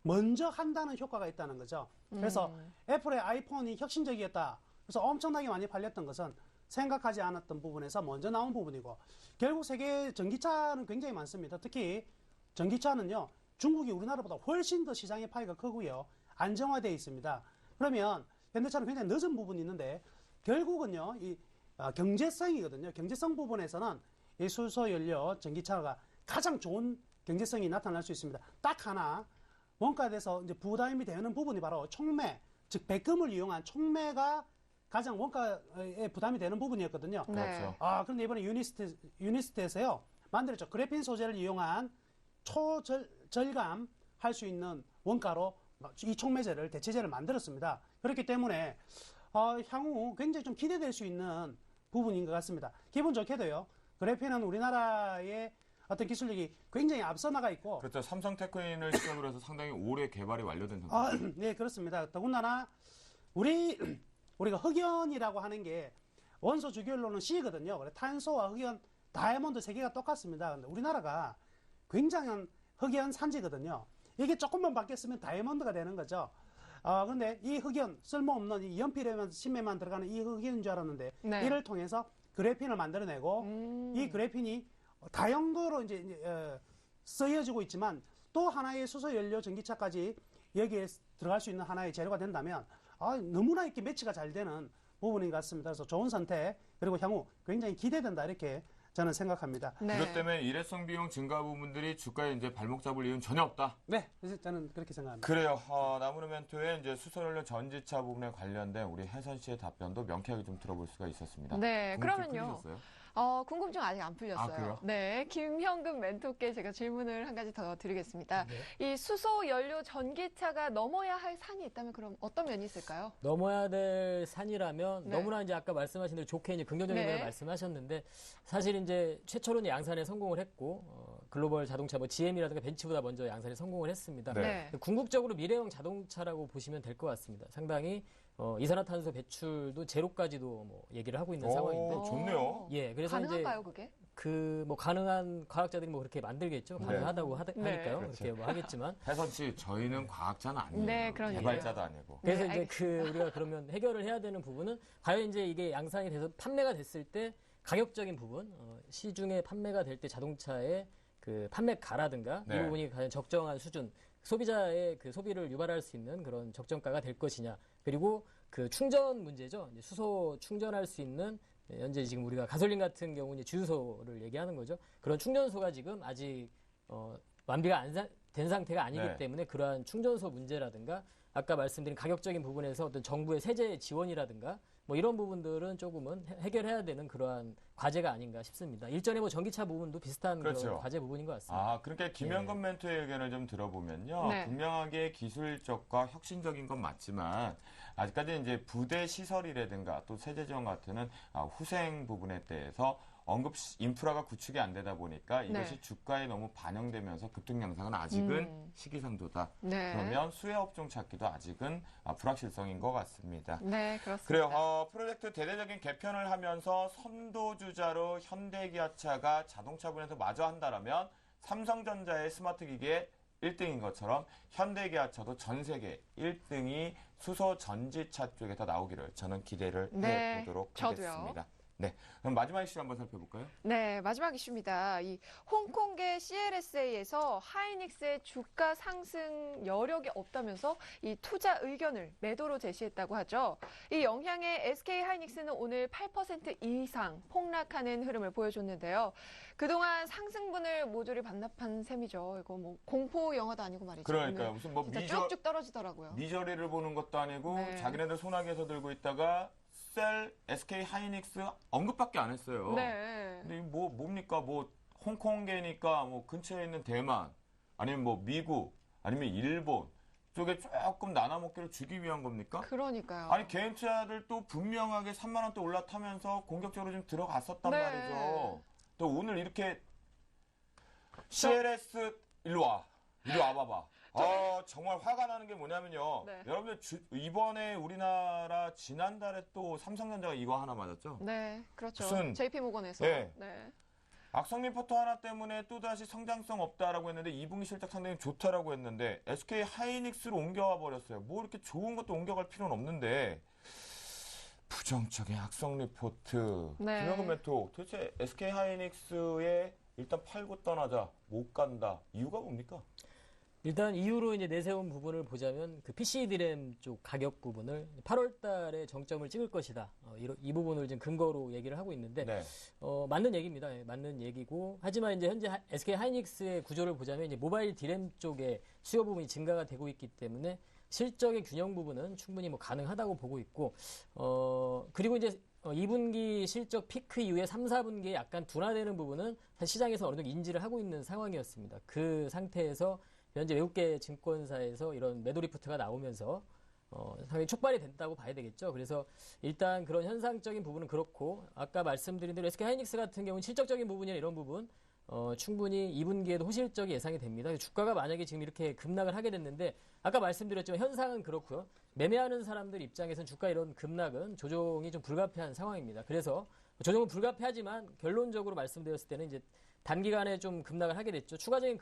먼저 한다는 효과가 있다는 거죠. 그래서 애플의 아이폰이 혁신적이었다. 그래서 엄청나게 많이 팔렸던 것은 생각하지 않았던 부분에서 먼저 나온 부분이고, 결국 세계 전기차는 굉장히 많습니다. 특히 전기차는요, 중국이 우리나라보다 훨씬 더 시장의 파이가 크고요, 안정화되어 있습니다. 그러면 현대차는 굉장히 늦은 부분이 있는데 결국은요, 이 경제성이거든요. 경제성 부분에서는 이 수소연료 전기차가 가장 좋은 경제성이 나타날 수 있습니다. 딱 하나 원가에서 이제 부담이 되는 부분이 바로 촉매, 즉 백금을 이용한 촉매가 가장 원가에 부담이 되는 부분이었거든요. 네. 그렇죠. 그런데 이번에 유니스트에서요 만들었죠. 그래핀 소재를 이용한 초절감 할 수 있는 원가로 이 촉매제를 대체제를 만들었습니다. 그렇기 때문에 향후 굉장히 좀 기대될 수 있는 부분인 것 같습니다. 기분 좋게도요. 그래핀은 우리나라의 어떤 기술력이 굉장히 앞서 나가 있고. 그렇죠. 삼성 테크인을 시작으로 해서 상당히 오래 개발이 완료된 상태. 네, 그렇습니다. 더군다나 우리가 흑연이라고 하는 게 원소 주기율로는 C거든요. 그래 탄소와 흑연, 다이아몬드 세 개가 똑같습니다. 근데 우리나라가 굉장한 흑연 산지거든요. 이게 조금만 바뀌었으면 다이아몬드가 되는 거죠. 근데 이 흑연, 쓸모없는 이 연필에만, 심에만 들어가는 이 흑연인 줄 알았는데, 네. 이를 통해서 그래핀을 만들어내고, 이 그래핀이 다용도로 이제 쓰여지고 있지만, 또 하나의 수소연료 전기차까지 여기에 들어갈 수 있는 하나의 재료가 된다면, 너무나 이렇게 매치가 잘 되는 부분인 것 같습니다. 그래서 좋은 선택, 그리고 향후 굉장히 기대된다, 이렇게 저는 생각합니다. 네. 그것 때문에 일회성 비용 증가 부분들이 주가에 이제 발목 잡을 이유는 전혀 없다. 네, 그래서 저는 그렇게 생각합니다. 그래요. 나무르멘토의 이제 수소연료 전지차 부분에 관련된 우리 혜선 씨의 답변도 명쾌하게 좀 들어볼 수가 있었습니다. 네, 궁금증 그러면요. 풀리셨어요? 궁금증 아직 안 풀렸어요. 그래요? 네, 김형금 멘토께 제가 질문을 한 가지 더 드리겠습니다. 이 수소 연료 전기차가 넘어야 할 산이 있다면 그럼 어떤 면이 있을까요? 넘어야 될 산이라면 네. 너무나 이제 아까 말씀하신 대로 좋게 이제 긍정적인 네. 걸 말씀하셨는데 사실 이제 최초로는 양산에 성공을 했고 글로벌 자동차 뭐 GM이라든가 벤츠보다 먼저 양산에 성공을 했습니다. 네. 궁극적으로 미래형 자동차라고 보시면 될 것 같습니다. 상당히 이산화탄소 배출도 제로까지도 뭐 얘기를 하고 있는 상황인데. 좋네요. 예, 그래서 가능한가요, 이제 그게? 뭐 가능한 과학자들이 뭐 그렇게 만들겠죠. 네. 가능하다고 하니까요. 그렇죠. 그렇게 뭐 하겠지만. 혜선 씨, 저희는 과학자는 아니에요. 네, 그러니까요. 개발자도 아니고. 그래서 네, 이제 알겠습니다. 우리가 그러면 해결을 해야 되는 부분은 과연 이제 이게 양산이 돼서 판매가 됐을 때 가격적인 부분, 시중에 판매가 될 때 자동차의 그 판매가라든가 네. 이 부분이 과연 적정한 수준, 소비자의 그 소비를 유발할 수 있는 그런 적정가가 될 것이냐. 그리고 그 충전 문제죠. 이제 수소 충전할 수 있는 현재 지금 우리가 가솔린 같은 경우 이제 주유소를 얘기하는 거죠. 그런 충전소가 지금 아직 완비가 안 된 상태가 아니기 네. 때문에 그러한 충전소 문제라든가 아까 말씀드린 가격적인 부분에서 어떤 정부의 세제 지원이라든가 뭐 이런 부분들은 조금은 해결해야 되는 그러한 과제가 아닌가 싶습니다. 일전에 뭐 전기차 부분도 비슷한 그렇죠. 그런 과제 부분인 것 같습니다. 그러니까 김영건 멘토의 의견을 좀 들어보면요. 네. 분명하게 기술적과 혁신적인 건 맞지만 아직까지 이제 부대 시설이라든가 또 세제 지원 같은 후생 부분에 대해서 인프라가 구축이 안 되다 보니까 이것이 네. 주가에 너무 반영되면서 급등 양상은 아직은 시기상조다. 네. 그러면 수혜 업종 찾기도 아직은 불확실성인 것 같습니다. 네, 그렇습니다. 그래요. 프로젝트 대대적인 개편을 하면서 선도주자로 현대기아차가 자동차 분야에서 마저 한다라면 삼성전자의 스마트 기기에 1등인 것처럼 현대기아차도 전 세계 1등이 수소 전지차 쪽에서 나오기를 저는 기대를 네, 해보도록 저도요. 하겠습니다. 네, 그럼 마지막 이슈 한번 살펴볼까요? 네, 마지막 이슈입니다. 이 홍콩계 CLSA에서 하이닉스의 주가 상승 여력이 없다면서 이 투자 의견을 매도로 제시했다고 하죠. 이 영향에 SK 하이닉스는 오늘 8% 이상 폭락하는 흐름을 보여줬는데요. 그동안 상승분을 모조리 반납한 셈이죠. 이거 뭐 공포 영화도 아니고 말이죠. 그러니까요. 오늘 무슨 뭐 진짜 쭉쭉 떨어지더라고요. 미저리를 보는 것도 아니고 네. 자기네들 소나기에서 들고 있다가 SK 하이닉스 언급밖에 안 했어요. 네. 근데 이거 뭡니까? 홍콩계니까 근처에 있는 대만, 아니면 미국, 아니면 일본 쪽에 조금 나눠먹기를 주기 위한 겁니까? 그러니까요. 아니, 개인차들 또 분명하게 3만 원대 올라타면서 공격적으로 좀 들어갔었단 네. 말이죠. 또 오늘 이렇게 CLS 일로 와봐봐. 정말 화가 나는 게 뭐냐면요. 네. 여러분들 이번에 우리나라 지난달에 또 삼성전자가 이거 하나 맞았죠? 네, 그렇죠. 무슨- JP모건에서. 네. 네. 악성 리포트 하나 때문에 또다시 성장성 없다라고 했는데 2분기 실적 상당히 좋다라고 했는데 SK 하이닉스로 옮겨와 버렸어요. 뭐 이렇게 좋은 것도 옮겨갈 필요는 없는데 부정적인 악성 리포트. 네. 김영근 멘토 도대체 SK 하이닉스에 일단 팔고 떠나자 못 간다. 이유가 뭡니까? 일단 이후로 이제 내세운 부분을 보자면 그 PC 디램 쪽 가격 부분을 8월 달에 정점을 찍을 것이다. 이 부분을 지금 근거로 얘기를 하고 있는데 네. 맞는 얘기입니다. 예, 맞는 얘기고 하지만 이제 현재 SK 하이닉스의 구조를 보자면 이제 모바일 디램 쪽에 수요 부분이 증가가 되고 있기 때문에 실적의 균형 부분은 충분히 뭐 가능하다고 보고 있고 그리고 이제 2분기 실적 피크 이후에 3, 4분기에 약간 둔화되는 부분은 사실 시장에서 어느 정도 인지를 하고 있는 상황이었습니다. 그 상태에서 현재 외국계 증권사에서 이런 매도 리포트가 나오면서 상당히 촉발이 됐다고 봐야 되겠죠. 그래서 일단 그런 현상적인 부분은 그렇고 아까 말씀드린 대로 SK 하이닉스 같은 경우는 실적적인 부분이나 이런 부분 충분히 2분기에도 호실적이 예상이 됩니다. 주가가 만약에 지금 이렇게 급락을 하게 됐는데 아까 말씀드렸지만 현상은 그렇고요. 매매하는 사람들 입장에서는 주가 이런 급락은 조정이 좀 불가피한 상황입니다. 그래서 조정은 불가피하지만 결론적으로 말씀드렸을 때는 이제 단기간에 좀 급락을 하게 됐죠. 추가적인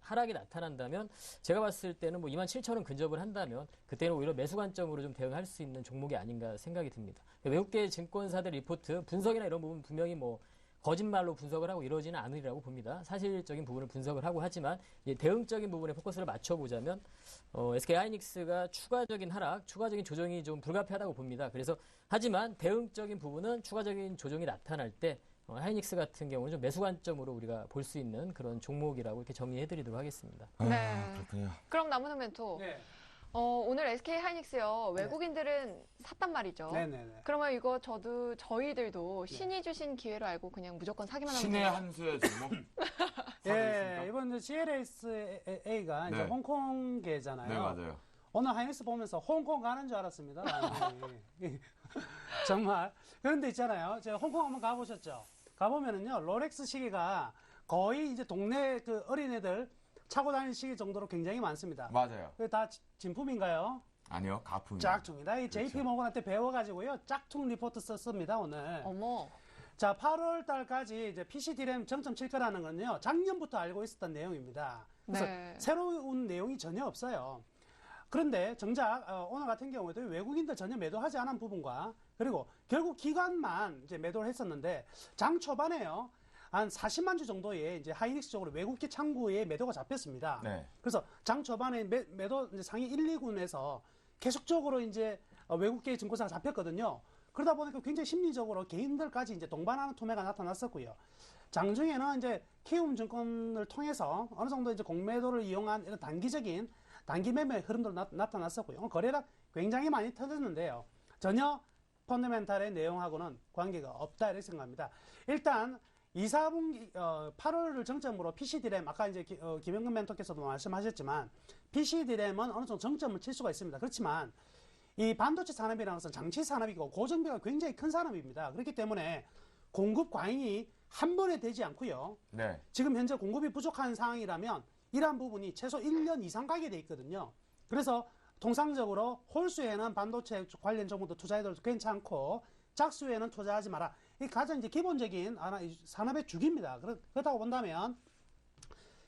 하락이 나타난다면 제가 봤을 때는 뭐 27,000원 근접을 한다면 그때는 오히려 매수 관점으로 좀 대응할 수 있는 종목이 아닌가 생각이 듭니다. 외국계 증권사들 리포트 분석이나 이런 부분 분명히 뭐 거짓말로 분석을 하고 이러지는 않으리라고 봅니다. 사실적인 부분을 분석을 하고 하지만 이제 대응적인 부분에 포커스를 맞춰보자면 SK 하이닉스가 추가적인 하락, 추가적인 조정이 좀 불가피하다고 봅니다. 그래서 하지만 대응적인 부분은 추가적인 조정이 나타날 때 하이닉스 같은 경우는 좀 매수 관점으로 우리가 볼 수 있는 그런 종목이라고 이렇게 정리해드리도록 하겠습니다. 네. 그렇군요. 그럼 남은 멘토. 네. 오늘 SK 하이닉스요. 외국인들은 샀단 말이죠. 네네네. 그러면 이거 저희들도 신이 주신 기회로 알고 그냥 무조건 사기만 하면 신의 돼요? 한 수의 종목. 예, 이번 GLSA가 이제 네. 홍콩계잖아요. 네, 맞아요. 오늘 하이닉스 보면서 홍콩 가는 줄 알았습니다. 아니, 정말. 그런데 있잖아요. 제가 홍콩 한번 가보셨죠? 가보면은요, 롤렉스 시계가 거의 이제 동네 그 어린애들 차고 다니는 시계 정도로 굉장히 많습니다. 맞아요. 그게 다 진품인가요? 아니요, 가품. 짝퉁이다. 이 그렇죠. JP 모건한테 배워가지고요, 짝퉁 리포트 썼습니다, 오늘. 어머. 자, 8월 달까지 이제 PC 디램 정점 칠 거라는 건요, 작년부터 알고 있었던 내용입니다. 그래서 네. 새로운 내용이 전혀 없어요. 그런데 정작 오늘 같은 경우에도 외국인들 전혀 매도하지 않은 부분과 그리고 결국 기관만 이제 매도를 했었는데 장 초반에요. 한 40만 주 정도의 이제 하이닉스 쪽으로 외국계 창구에 매도가 잡혔습니다. 네. 그래서 장 초반에 매도 이제 상위 1, 2군에서 계속적으로 이제 외국계 증권사가 잡혔거든요. 그러다 보니까 굉장히 심리적으로 개인들까지 이제 동반하는 투매가 나타났었고요. 장중에는 이제 키움 증권을 통해서 어느 정도 이제 공매도를 이용한 이런 단기 매매 흐름도 나타났었고요. 거래량 굉장히 많이 터졌는데요. 전혀 펀더멘탈의 내용하고는 관계가 없다 이렇게 생각합니다. 일단 2, 4분기 8월을 정점으로 PC 디램 아까 이제 김영근 멘토께서도 말씀하셨지만 PC 디램은 어느 정도 정점을 칠 수가 있습니다. 그렇지만 이 반도체 산업이라는 것은 장치 산업이고 고정비가 굉장히 큰 산업입니다. 그렇기 때문에 공급 과잉이 한 번에 되지 않고요. 네. 지금 현재 공급이 부족한 상황이라면 이러한 부분이 최소 1년 이상 가게 돼 있거든요. 그래서 통상적으로 홀수에는 반도체 관련 종목도 투자해도 괜찮고 짝수에는 투자하지 마라. 이 가장 이제 기본적인 산업의 주기입니다. 그렇다고 본다면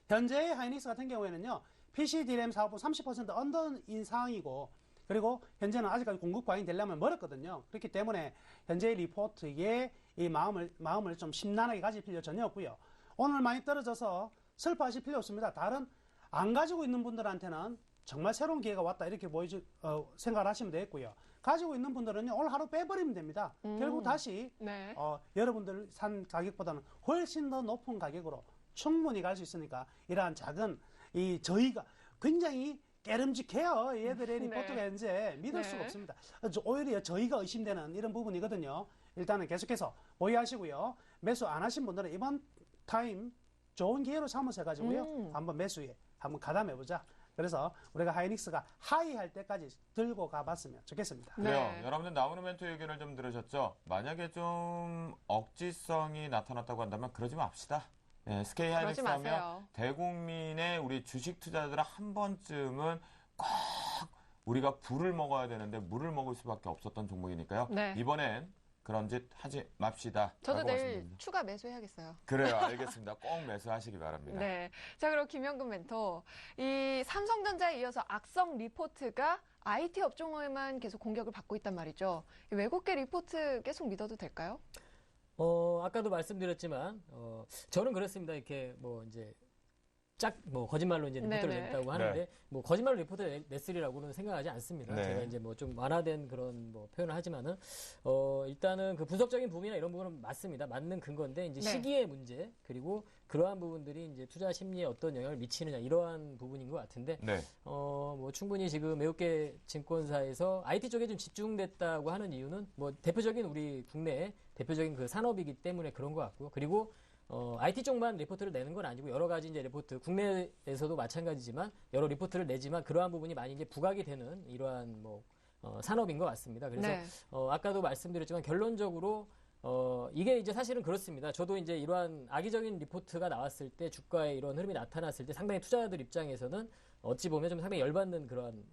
현재 하이닉스 같은 경우에는요. PC 디램 사업부 30% 언더인 상황이고 그리고 현재는 아직까지 공급 과잉 되려면 멀었거든요. 그렇기 때문에 현재 리포트에 이 마음을 좀 심란하게 가질 필요 전혀 없고요. 오늘 많이 떨어져서 슬퍼하실 필요 없습니다. 다른 안 가지고 있는 분들한테는 정말 새로운 기회가 왔다 이렇게 생각을 하시면 되겠고요. 가지고 있는 분들은요 오늘 하루 빼버리면 됩니다. 결국 다시 네. 여러분들 산 가격보다는 훨씬 더 높은 가격으로 충분히 갈 수 있으니까 이러한 작은 이 저희가 굉장히 깨름직해요. 얘들의 리포트가 네. 현재 믿을 네. 수가 없습니다. 오히려 저희가 의심되는 이런 부분이거든요. 일단은 계속해서 보유하시고요. 매수 안 하신 분들은 이번 타임 좋은 기회로 삼아서 해가지고요. 한번 매수에 한번 가담해보자. 그래서 우리가 하이닉스가 하이할 때까지 들고 가봤으면 좋겠습니다. 네. 그래요. 여러분들 나오는 멘토 의견을 좀 들으셨죠? 만약에 좀 억지성이 나타났다고 한다면 그러지 맙시다. 네, SK 하이닉스 그러지 하면 마세요. 대국민의 우리 주식 투자자들은 한 번쯤은 꼭 우리가 불을 먹어야 되는데 물을 먹을 수밖에 없었던 종목이니까요. 네. 이번엔 그런 짓 하지 맙시다. 저도 라고 내일 말씀드립니다. 추가 매수해야겠어요. 그래요. 알겠습니다. 꼭 매수하시기 바랍니다. 네. 자, 그럼 김영근 멘토. 이 삼성전자에 이어서 악성 리포트가 IT 업종에만 계속 공격을 받고 있단 말이죠. 이 외국계 리포트 계속 믿어도 될까요? 아까도 말씀드렸지만, 저는 그렇습니다. 이렇게 뭐 이제 뭐 거짓말로 이제 리포트를 네네. 냈다고 하는데 네. 뭐 거짓말로 리포트를 냈으리라고는 생각하지 않습니다. 네. 제가 이제 뭐 좀 완화된 그런 뭐 표현을 하지만은 일단은 그 분석적인 부분이나 이런 부분은 맞습니다. 맞는 근거인데 이제 네. 시기의 문제 그리고 그러한 부분들이 이제 투자 심리에 어떤 영향을 미치느냐 이러한 부분인 것 같은데 네. 뭐 충분히 지금 외국계 증권사에서 IT 쪽에 좀 집중됐다고 하는 이유는 뭐 대표적인 우리 국내의 대표적인 그 산업이기 때문에 그런 것 같고요. 그리고 IT 쪽만 리포트를 내는 건 아니고 여러 가지 이제 리포트 국내에서도 마찬가지지만 여러 리포트를 내지만 그러한 부분이 많이 이제 부각이 되는 이러한 뭐 산업인 것 같습니다. 그래서 네. 아까도 말씀드렸지만 결론적으로 이게 이제 사실은 그렇습니다. 저도 이제 이러한 악의적인 리포트가 나왔을 때 주가에 이런 흐름이 나타났을 때 상당히 투자자들 입장에서는 어찌 보면 좀 상당히 열받는 그런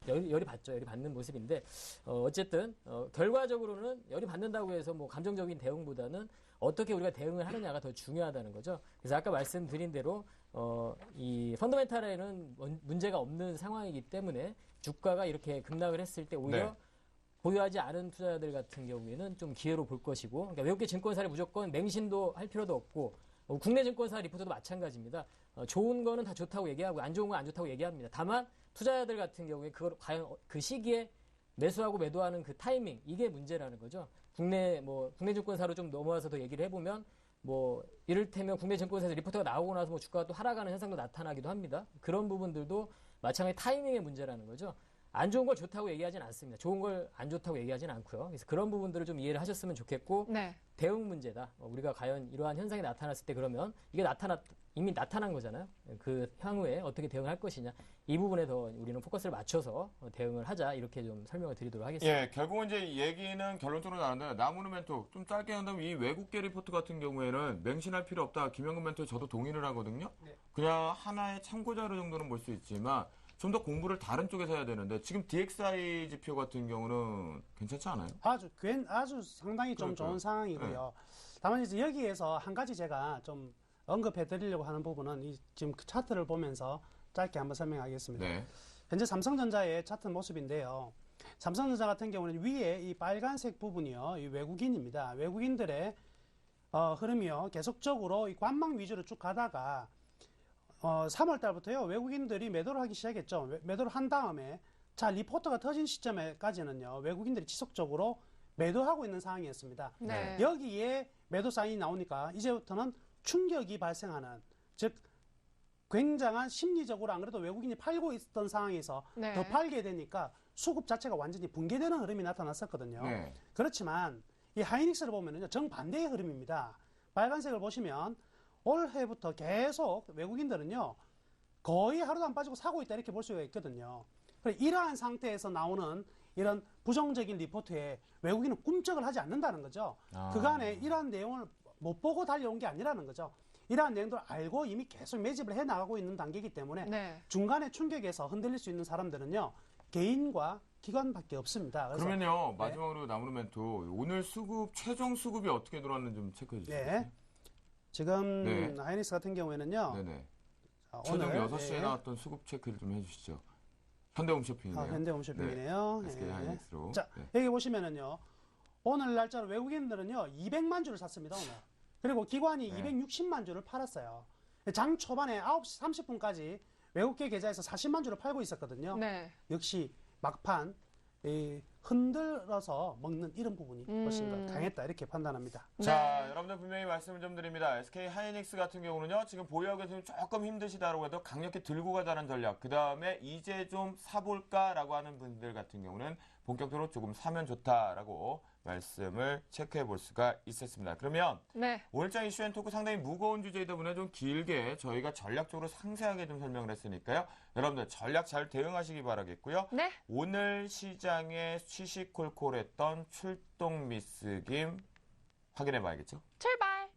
열이 받죠. 열이 받는 모습인데 어쨌든 결과적으로는 열이 받는다고 해서 뭐 감정적인 대응보다는 어떻게 우리가 대응을 하느냐가 더 중요하다는 거죠. 그래서 아까 말씀드린 대로 이 펀더멘탈에는 문제가 없는 상황이기 때문에 주가가 이렇게 급락을 했을 때 오히려 네. 보유하지 않은 투자자들 같은 경우에는 좀 기회로 볼 것이고, 그러니까 외국계 증권사를 무조건 맹신도 할 필요도 없고, 국내 증권사 리포트도 마찬가지입니다. 좋은 거는 다 좋다고 얘기하고, 안 좋은 건 안 좋다고 얘기합니다. 다만, 투자자들 같은 경우에 그걸 과연 그 시기에 매수하고 매도하는 그 타이밍, 이게 문제라는 거죠. 국내 증권사로 좀 넘어와서 더 얘기를 해보면, 이를테면 국내 증권사에서 리포트가 나오고 나서 주가가 또 하락하는 현상도 나타나기도 합니다. 그런 부분들도 마찬가지 타이밍의 문제라는 거죠. 안 좋은 걸 좋다고 얘기하진 않습니다. 좋은 걸 안 좋다고 얘기하진 않고요. 그래서 그런 부분들을 좀 이해를 하셨으면 좋겠고 네. 대응 문제다. 우리가 과연 이러한 현상이 나타났을 때 그러면 이게 이미 나타난 거잖아요. 그 향후에 어떻게 대응할 것이냐. 이 부분에 더 우리는 포커스를 맞춰서 대응을 하자. 이렇게 좀 설명을 드리도록 하겠습니다. 예, 결국은 이제 얘기는 결론적으로 나는데 나무는 멘토 좀 짧게 한다면 이 외국계 리포트 같은 경우에는 맹신할 필요 없다. 김영근 멘토 저도 동의를 하거든요. 네. 그냥 하나의 참고 자료 정도는 볼 수 있지만 좀 더 공부를 다른 쪽에서 해야 되는데 지금 DXI 지표 같은 경우는 괜찮지 않아요? 아주 상당히 좀 그러니까요. 좋은 상황이고요. 다만 이제 여기에서 한 가지 제가 좀 언급해 드리려고 하는 부분은 지금 그 차트를 보면서 짧게 한번 설명하겠습니다. 네. 현재 삼성전자의 차트 모습인데요. 삼성전자 같은 경우는 위에 이 빨간색 부분이요. 이 외국인입니다. 외국인들의 흐름이요. 계속적으로 이 관망 위주로 쭉 가다가 3월 달부터요. 외국인들이 매도를 하기 시작했죠. 매도를 한 다음에 자, 리포트가 터진 시점에까지는요. 외국인들이 지속적으로 매도하고 있는 상황이었습니다. 네. 여기에 매도 사인이 나오니까 이제부터는 충격이 발생하는, 즉 굉장한 심리적으로 안 그래도 외국인이 팔고 있던 상황에서 네. 더 팔게 되니까 수급 자체가 완전히 붕괴되는 흐름이 나타났었거든요. 네. 그렇지만 이 하이닉스를 보면은요, 정반대의 흐름입니다. 빨간색을 보시면 올해부터 계속 외국인들은요, 거의 하루도 안 빠지고 사고 있다 이렇게 볼 수가 있거든요. 이러한 상태에서 나오는 이런 부정적인 리포트에 외국인은 꿈쩍을 하지 않는다는 거죠. 그간에 이러한 내용을 못 보고 달려온 게 아니라는 거죠. 이러한 내용들을 알고 이미 계속 매집을 해 나가고 있는 단계이기 때문에 네. 중간에 충격에서 흔들릴 수 있는 사람들은요, 개인과 기관밖에 없습니다. 그래서 그러면요, 마지막으로 나무는 멘토 오늘 최종 수급이 어떻게 들어왔는지 좀 체크해 주시죠. 네. 지금 네. 하이닉스 같은 경우에는 네네. 오늘 최종 6시에 나왔던 수급 체크를 좀 해주시죠. 현대홈쇼핑이네요. 현대홈쇼핑이네요. SK 하이닉스로. 자, 네. 여기 보시면은요, 오늘 날짜로 외국인들은요 200만 주를 샀습니다 오늘. 그리고 기관이 네. 260만 주를 팔았어요. 장 초반에 9시 30분까지 외국계 계좌에서 40만 주를 팔고 있었거든요. 네. 역시 막판 흔들어서 먹는 이런 부분이 훨씬 더 강했다 이렇게 판단합니다. 자, 여러분들 분명히 말씀을 좀 드립니다. SK 하이닉스 같은 경우는요, 지금 보유하고 계시면 조금 힘드시다라고 해도 강력히 들고 가자는 전략. 그 다음에 이제 좀 사볼까라고 하는 분들 같은 경우는 본격적으로 조금 사면 좋다라고 말씀을 체크해 볼 수가 있었습니다. 그러면 네. 오늘장 이슈앤토크 상당히 무거운 주제이다 보니 좀 길게 저희가 전략적으로 상세하게 좀 설명을 했으니까요. 여러분들 전략 잘 대응하시기 바라겠고요. 네. 오늘 시장에 시시콜콜했던 출동 미스김 확인해 봐야겠죠? 출발.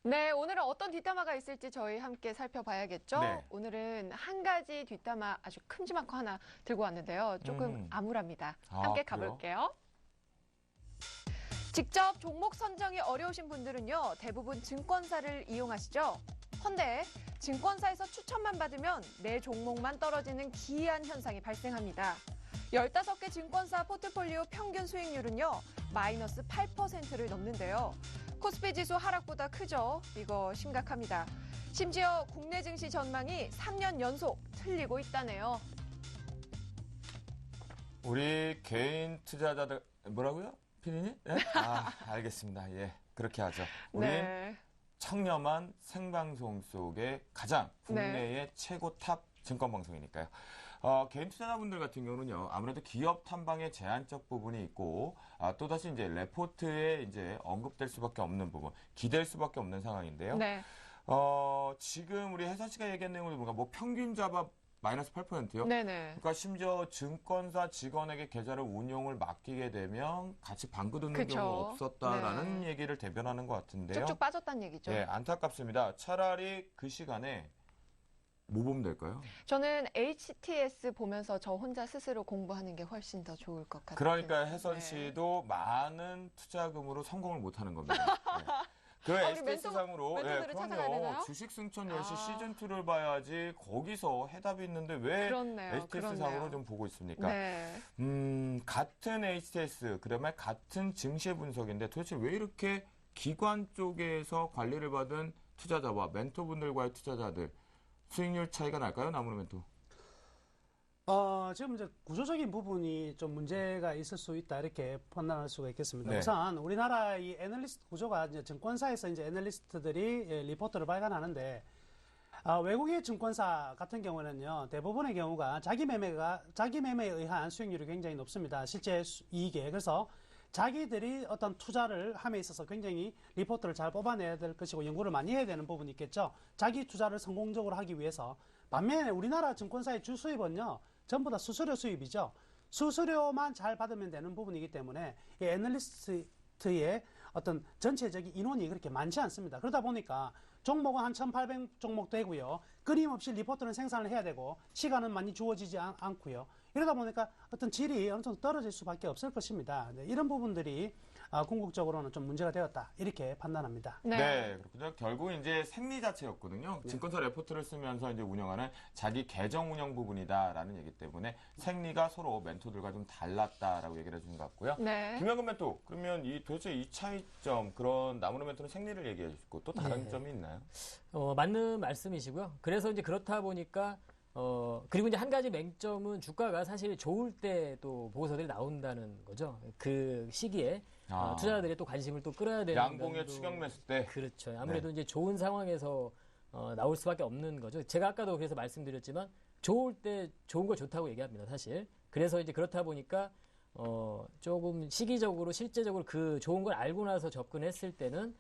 네, 오늘은 어떤 뒷담화가 있을지 저희 함께 살펴봐야겠죠? 네. 오늘은 한 가지 뒷담화 아주 큼지막한 하나 들고 왔는데요. 조금 암울합니다. 함께 그래요? 가볼게요. 직접 종목 선정이 어려우신 분들은요, 대부분 증권사를 이용하시죠? 헌데 증권사에서 추천만 받으면 내 종목만 떨어지는 기이한 현상이 발생합니다. 15개 증권사 포트폴리오 평균 수익률은요, 마이너스 8%를 넘는데요. 코스피 지수 하락보다 크죠. 이거 심각합니다. 심지어 국내 증시 전망이 3년 연속 틀리고 있다네요. 우리 개인 투자자들 뭐라고요? 피디님? 네? 알겠습니다. 예, 그렇게 하죠. 우리 네. 청렴한 생방송 속의 가장 국내의 최고 탑 증권방송이니까요. 개인 투자자분들 같은 경우는요, 아무래도 기업 탐방에 제한적 부분이 있고, 또다시 이제 레포트에 이제 언급될 수밖에 없는 부분, 기댈 수밖에 없는 상황인데요. 네. 지금 우리 혜선 씨가 얘기한 내용을 보니까 뭐 평균 잡아 마이너스 8%요? 네네. 그러니까 심지어 증권사 직원에게 계좌를 운용을 맡기게 되면 같이 방구 듣는 그쵸. 경우가 없었다라는 얘기를 대변하는 것 같은데요. 쭉쭉 빠졌다는 얘기죠. 네, 안타깝습니다. 차라리 그 시간에 뭐 보면 될까요? 저는 HTS 보면서 저 혼자 스스로 공부하는 게 훨씬 더 좋을 것 같아요. 그러니까 혜선 네. 씨도 많은 투자금으로 성공을 못하는 겁니다. 네. 그 우리 HTS상으로 멘토들을 찾아가야 되나요? 주식 승천 10시 시즌2를 봐야지 거기서 해답이 있는데 왜 그렇네요. HTS상으로 좀 보고 있습니까? 네. 같은 HTS, 그러면 같은 증시 분석인데 도대체 왜 이렇게 기관 쪽에서 관리를 받은 투자자와 멘토분들과의 투자자들 수익률 차이가 날까요? 나무로 멘토. 지금 이제 구조적인 부분이 좀 문제가 있을 수 있다 이렇게 판단할 수가 있겠습니다. 네. 우선 우리나라 이 애널리스트 구조가 이제 증권사에서 이제 애널리스트들이 리포트를 발간하는데 외국의 증권사 같은 경우는요 대부분의 경우가 자기 매매에 의한 수익률이 굉장히 높습니다. 실제 이익에. 그래서 자기들이 어떤 투자를 함에 있어서 굉장히 리포트를 잘 뽑아내야 될 것이고 연구를 많이 해야 되는 부분이 있겠죠. 자기 투자를 성공적으로 하기 위해서. 반면에 우리나라 증권사의 주 수입은요 전부 다 수수료 수입이죠. 수수료만 잘 받으면 되는 부분이기 때문에 이 애널리스트의 어떤 전체적인 인원이 그렇게 많지 않습니다. 그러다 보니까 종목은 한 1,800 종목 되고요. 끊임없이 리포트는 생산을 해야 되고 시간은 많이 주어지지 않고요. 이러다 보니까 어떤 질이 어느 정도 떨어질 수밖에 없을 것입니다. 네, 이런 부분들이 궁극적으로는 좀 문제가 되었다 이렇게 판단합니다. 네, 그렇군요. 결국 이제 생리 자체였거든요. 네. 증권사 레포트를 쓰면서 이제 운영하는 자기 계정 운영 부분이다라는 얘기 때문에 생리가 서로 멘토들과 좀 달랐다라고 얘기를 해준 것 같고요. 네. 김영근 멘토, 그러면 도대체 이 차이점, 그런 나무로 멘토는 생리를 얘기해 주시고 또 다른 네. 점이 있나요? 맞는 말씀이시고요. 그래서 이제 그렇다 보니까 그리고 이제 한 가지 맹점은 주가가 사실 좋을 때 또 보고서들이 나온다는 거죠. 그 시기에 투자자들이 또 관심을 또 끌어야 되는 양봉의 추격 매수 때. 그렇죠. 아무래도 이제 좋은 상황에서 나올 수밖에 없는 거죠. 제가 아까도 그래서 말씀드렸지만 좋을 때 좋은 거 좋다고 얘기합니다, 사실. 그래서 이제 그렇다 보니까 조금 시기적으로 실제적으로 그 좋은 걸 알고 나서 접근했을 때는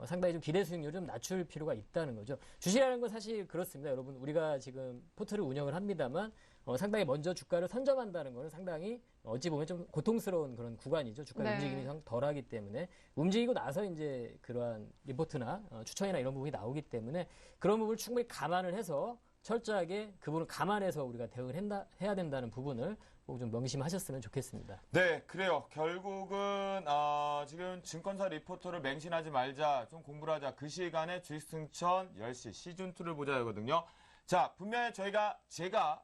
상당히 좀 기대 수익률을 좀 낮출 필요가 있다는 거죠. 주식이라는 건 사실 그렇습니다. 여러분, 우리가 지금 포트를 운영을 합니다만 상당히 먼저 주가를 선점한다는 것은 상당히 어찌 보면 좀 고통스러운 그런 구간이죠. 주가 네. 움직임이 좀 덜하기 때문에 움직이고 나서 이제 그러한 리포트나 추천이나 이런 부분이 나오기 때문에 그런 부분을 충분히 감안을 해서 철저하게 그 부분을 감안해서 우리가 대응을 해야 된다는 부분을 꼭 좀 명심하셨으면 좋겠습니다. 네, 그래요. 결국은 지금 증권사 리포터를 맹신하지 말자, 좀 공부를 하자. 그 시간에 주식승천 10시 시즌2를 보자 하거든요. 자, 분명히 제가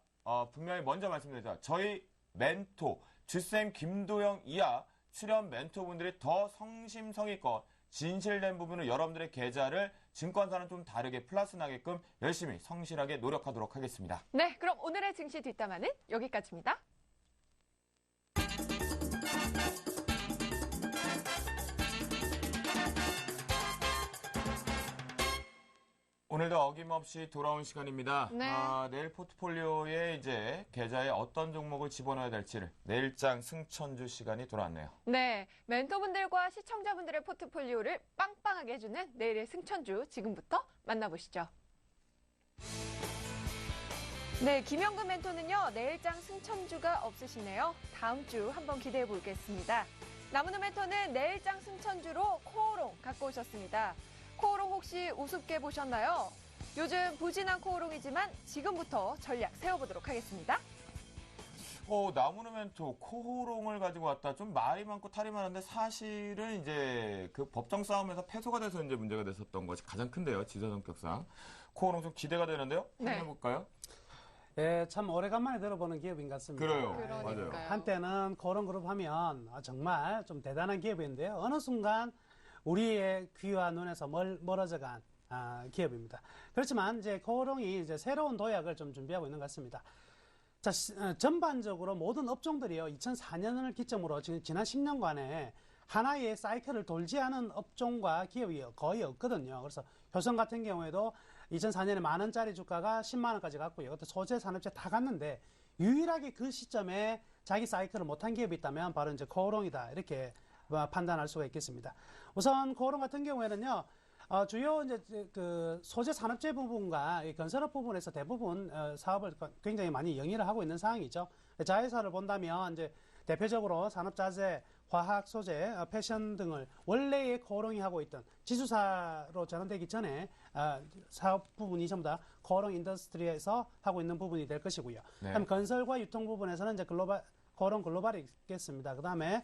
분명히 먼저 말씀드리자. 저희 멘토, 주쌤 김도영 이하 출연 멘토분들이 더 성심성의껏 진실된 부분을 여러분들의 계좌를 증권사는 좀 다르게 플러스 나게끔 열심히 성실하게 노력하도록 하겠습니다. 네, 그럼 오늘의 증시 뒷담화는 여기까지입니다. 오늘도 어김없이 돌아온 시간입니다. 네. 내일 포트폴리오에 이제 계좌에 어떤 종목을 집어넣어야 될지를 내일장 승천주 시간이 돌아왔네요. 네, 멘토분들과 시청자분들의 포트폴리오를 빵빵하게 해주는 내일의 승천주 지금부터 만나보시죠. 네, 김영근 멘토는요, 내일장 승천주가 없으시네요. 다음 주 한번 기대해 보겠습니다. 남은우 멘토는 내일장 승천주로 코오롱 갖고 오셨습니다. 코오롱 혹시 우습게 보셨나요? 요즘 부진한 코오롱이지만 지금부터 전략 세워보도록 하겠습니다. 나무르 멘토 코호롱을 가지고 왔다. 좀 말이 많고 탈이 많은데 사실은 이제 그 법정 싸움에서 패소가 돼서 이제 문제가 됐었던 것이 가장 큰데요. 지사 성격상. 코호롱 좀 기대가 되는데요? 네. 한번 해볼까요? 예, 참 오래간만에 들어보는 기업인 것 같습니다. 그래요. 그러니까요. 맞아요. 한때는 코롱그룹 하면 정말 좀 대단한 기업인데요. 어느 순간 우리의 귀와 눈에서 멀어져간 기업입니다. 그렇지만 이제 코롱이 이제 새로운 도약을 좀 준비하고 있는 것 같습니다. 자, 전반적으로 모든 업종들이요, 2004년을 기점으로 지난 10년간에 하나의 사이클을 돌지 않은 업종과 기업이 거의 없거든요. 그래서 효성 같은 경우에도 2004년에 10,000원짜리 주가가 10만 원까지 갔고요. 그때 소재, 산업재 다 갔는데 유일하게 그 시점에 자기 사이클을 못한 기업이 있다면 바로 이제 코오롱이다, 이렇게 판단할 수가 있겠습니다. 우선 코오롱 같은 경우에는요, 주요 이제 그 소재 산업재 부분과 이 건설업 부분에서 대부분 사업을 굉장히 많이 영위를 하고 있는 상황이죠. 자회사를 본다면 이제 대표적으로 산업자재, 화학 소재, 패션 등을 원래의 코오롱이 하고 있던 지주사로 전환되기 전에 사업 부분이 전부 다 코오롱 인더스트리에서 하고 있는 부분이 될 것이고요. 네. 그다음 건설과 유통 부분에서는 이제 코오롱 글로벌이 있겠습니다. 그다음에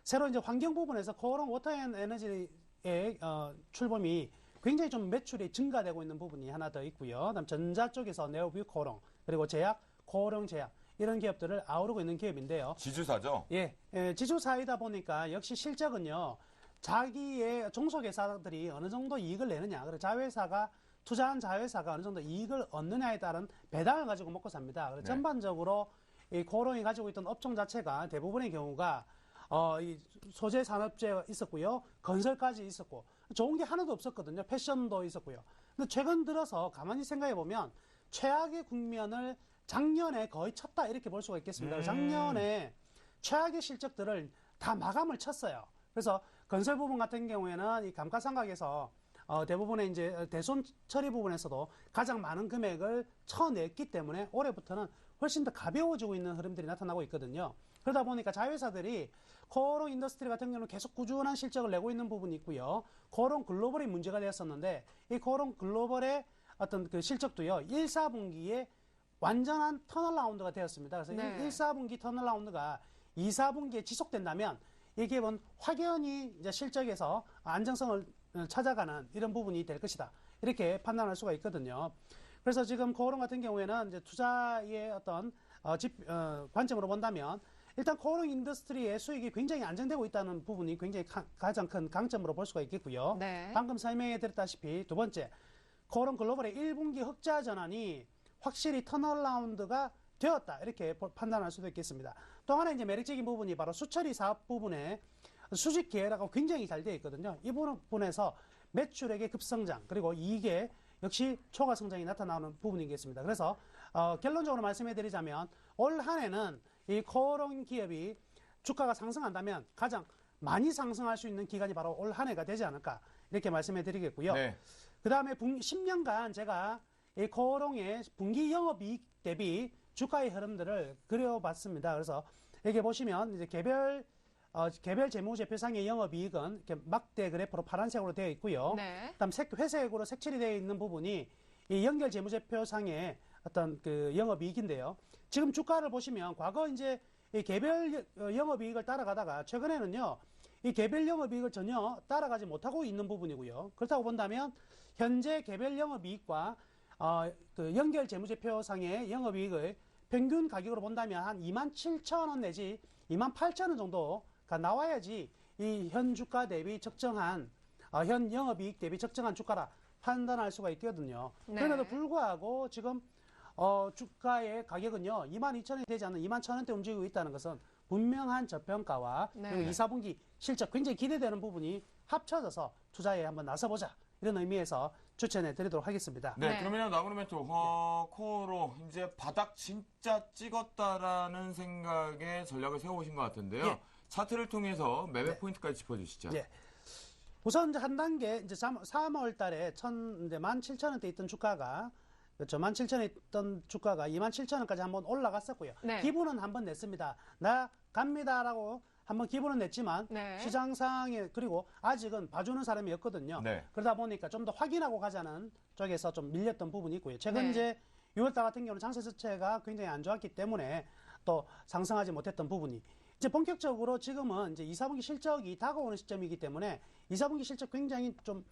새로 이제 환경 부분에서 코오롱 워터앤에너지의 출범이 굉장히 좀 매출이 증가되고 있는 부분이 하나 더 있고요. 그다음 전자 쪽에서 네오뷰 코오롱, 그리고 제약 코오롱 제약, 이런 기업들을 아우르고 있는 기업인데요. 지주사죠? 예, 지주사이다 보니까 역시 실적은요, 자기의 종속회사들이 어느 정도 이익을 내느냐, 그리고 투자한 자회사가 어느 정도 이익을 얻느냐에 따른 배당을 가지고 먹고 삽니다. 그래서 네. 전반적으로 이 코오롱이 가지고 있던 업종 자체가 대부분의 경우가 이 소재 산업재가 있었고요, 건설까지 있었고, 좋은 게 하나도 없었거든요. 패션도 있었고요. 근데 최근 들어서 가만히 생각해 보면 최악의 국면을 작년에 거의 쳤다, 이렇게 볼 수가 있겠습니다. 작년에 최악의 실적들을 다 마감을 쳤어요. 그래서 건설 부분 같은 경우에는 이 감가상각에서 대부분의 이제 대손 처리 부분에서도 가장 많은 금액을 쳐냈기 때문에 올해부터는 훨씬 더 가벼워지고 있는 흐름들이 나타나고 있거든요. 그러다 보니까 자회사들이 코오롱 인더스트리 같은 경우는 계속 꾸준한 실적을 내고 있는 부분이 있고요. 코오롱 글로벌이 문제가 되었었는데 이 코오롱 글로벌의 어떤 그 실적도요, 1, 4분기에 완전한 턴어라운드가 되었습니다. 그래서 네. 1, 4분기 턴어라운드가 2, 4분기에 지속된다면 이 기업은 확연히 이제 실적에서 안정성을 찾아가는 이런 부분이 될 것이다, 이렇게 판단할 수가 있거든요. 그래서 지금 코오롱 같은 경우에는 이제 투자의 어떤 관점으로 본다면 일단 코오롱 인더스트리의 수익이 굉장히 안정되고 있다는 부분이 굉장히 가장 큰 강점으로 볼 수가 있겠고요. 네. 방금 설명해 드렸다시피 두 번째, 코오롱 글로벌의 1분기 흑자 전환이 확실히 턴어라운드가 되었다, 이렇게 판단할 수도 있겠습니다. 또 하나 이제 매력적인 부분이 바로 수처리 사업 부분에 수직 계열화가 굉장히 잘 되어 있거든요. 이 부분에서 매출액의 급성장, 그리고 이익의 역시 초과 성장이 나타나는 부분이겠습니다. 그래서 결론적으로 말씀해 드리자면 올 한 해는 이 코오롱 기업이 주가가 상승한다면 가장 많이 상승할 수 있는 기간이 바로 올 한 해가 되지 않을까, 이렇게 말씀해 드리겠고요. 네. 그 다음에 10년간 제가 이 코오롱의 분기 영업이익 대비 주가의 흐름들을 그려봤습니다. 그래서 여기 보시면 이제 개별 재무제표상의 영업이익은 이렇게 막대 그래프로 파란색으로 되어 있고요. 네. 그다음 회색으로 색칠이 되어 있는 부분이 이 연결 재무제표상의 어떤 그 영업이익인데요. 지금 주가를 보시면 과거 이제 이 개별 영업이익을 따라가다가 최근에는요, 이 개별 영업이익을 전혀 따라가지 못하고 있는 부분이고요. 그렇다고 본다면 현재 개별 영업이익과 그 연결 재무제표상의 영업이익을 평균 가격으로 본다면 한 27,000원 내지 28,000원 정도가 나와야지 이 현 주가 대비 적정한 현 영업이익 대비 적정한 주가라 판단할 수가 있거든요. 네. 그런데도 불구하고 지금 주가의 가격은요, 22,000원이 되지 않는 21,000원대 움직이고 있다는 것은 분명한 저평가와 네. 그리고 2, 4분기 실적 굉장히 기대되는 부분이 합쳐져서 투자에 한번 나서보자, 이런 의미에서 추천해 드리도록 하겠습니다. 네, 네. 그러면 나무르 멘토, 코오롱 이제 바닥 진짜 찍었다라는 생각에 전략을 세워보신 것 같은데요. 예. 차트를 통해서 매매 포인트까지 짚어주시죠. 예. 우선 이제 한 단계, 이제 3월 달에 이제 17,000원대 있던 주가가, 그렇죠. 17,000원에 있던 주가가 27,000원까지 한번 올라갔었고요. 네. 기분은 한번 냈습니다. 나 갑니다라고 한번 기분은 냈지만 네. 시장 상황에, 그리고 아직은 봐주는 사람이 없거든요. 네. 그러다 보니까 좀 더 확인하고 가자는 쪽에서 좀 밀렸던 부분이 있고요. 최근 네. 이제 6월달 같은 경우는 장세 자체가 굉장히 안 좋았기 때문에 또 상승하지 못했던 부분이, 이제 본격적으로 지금은 이제 2, 4분기 실적이 다가오는 시점이기 때문에 2, 4분기 실적 굉장히 좀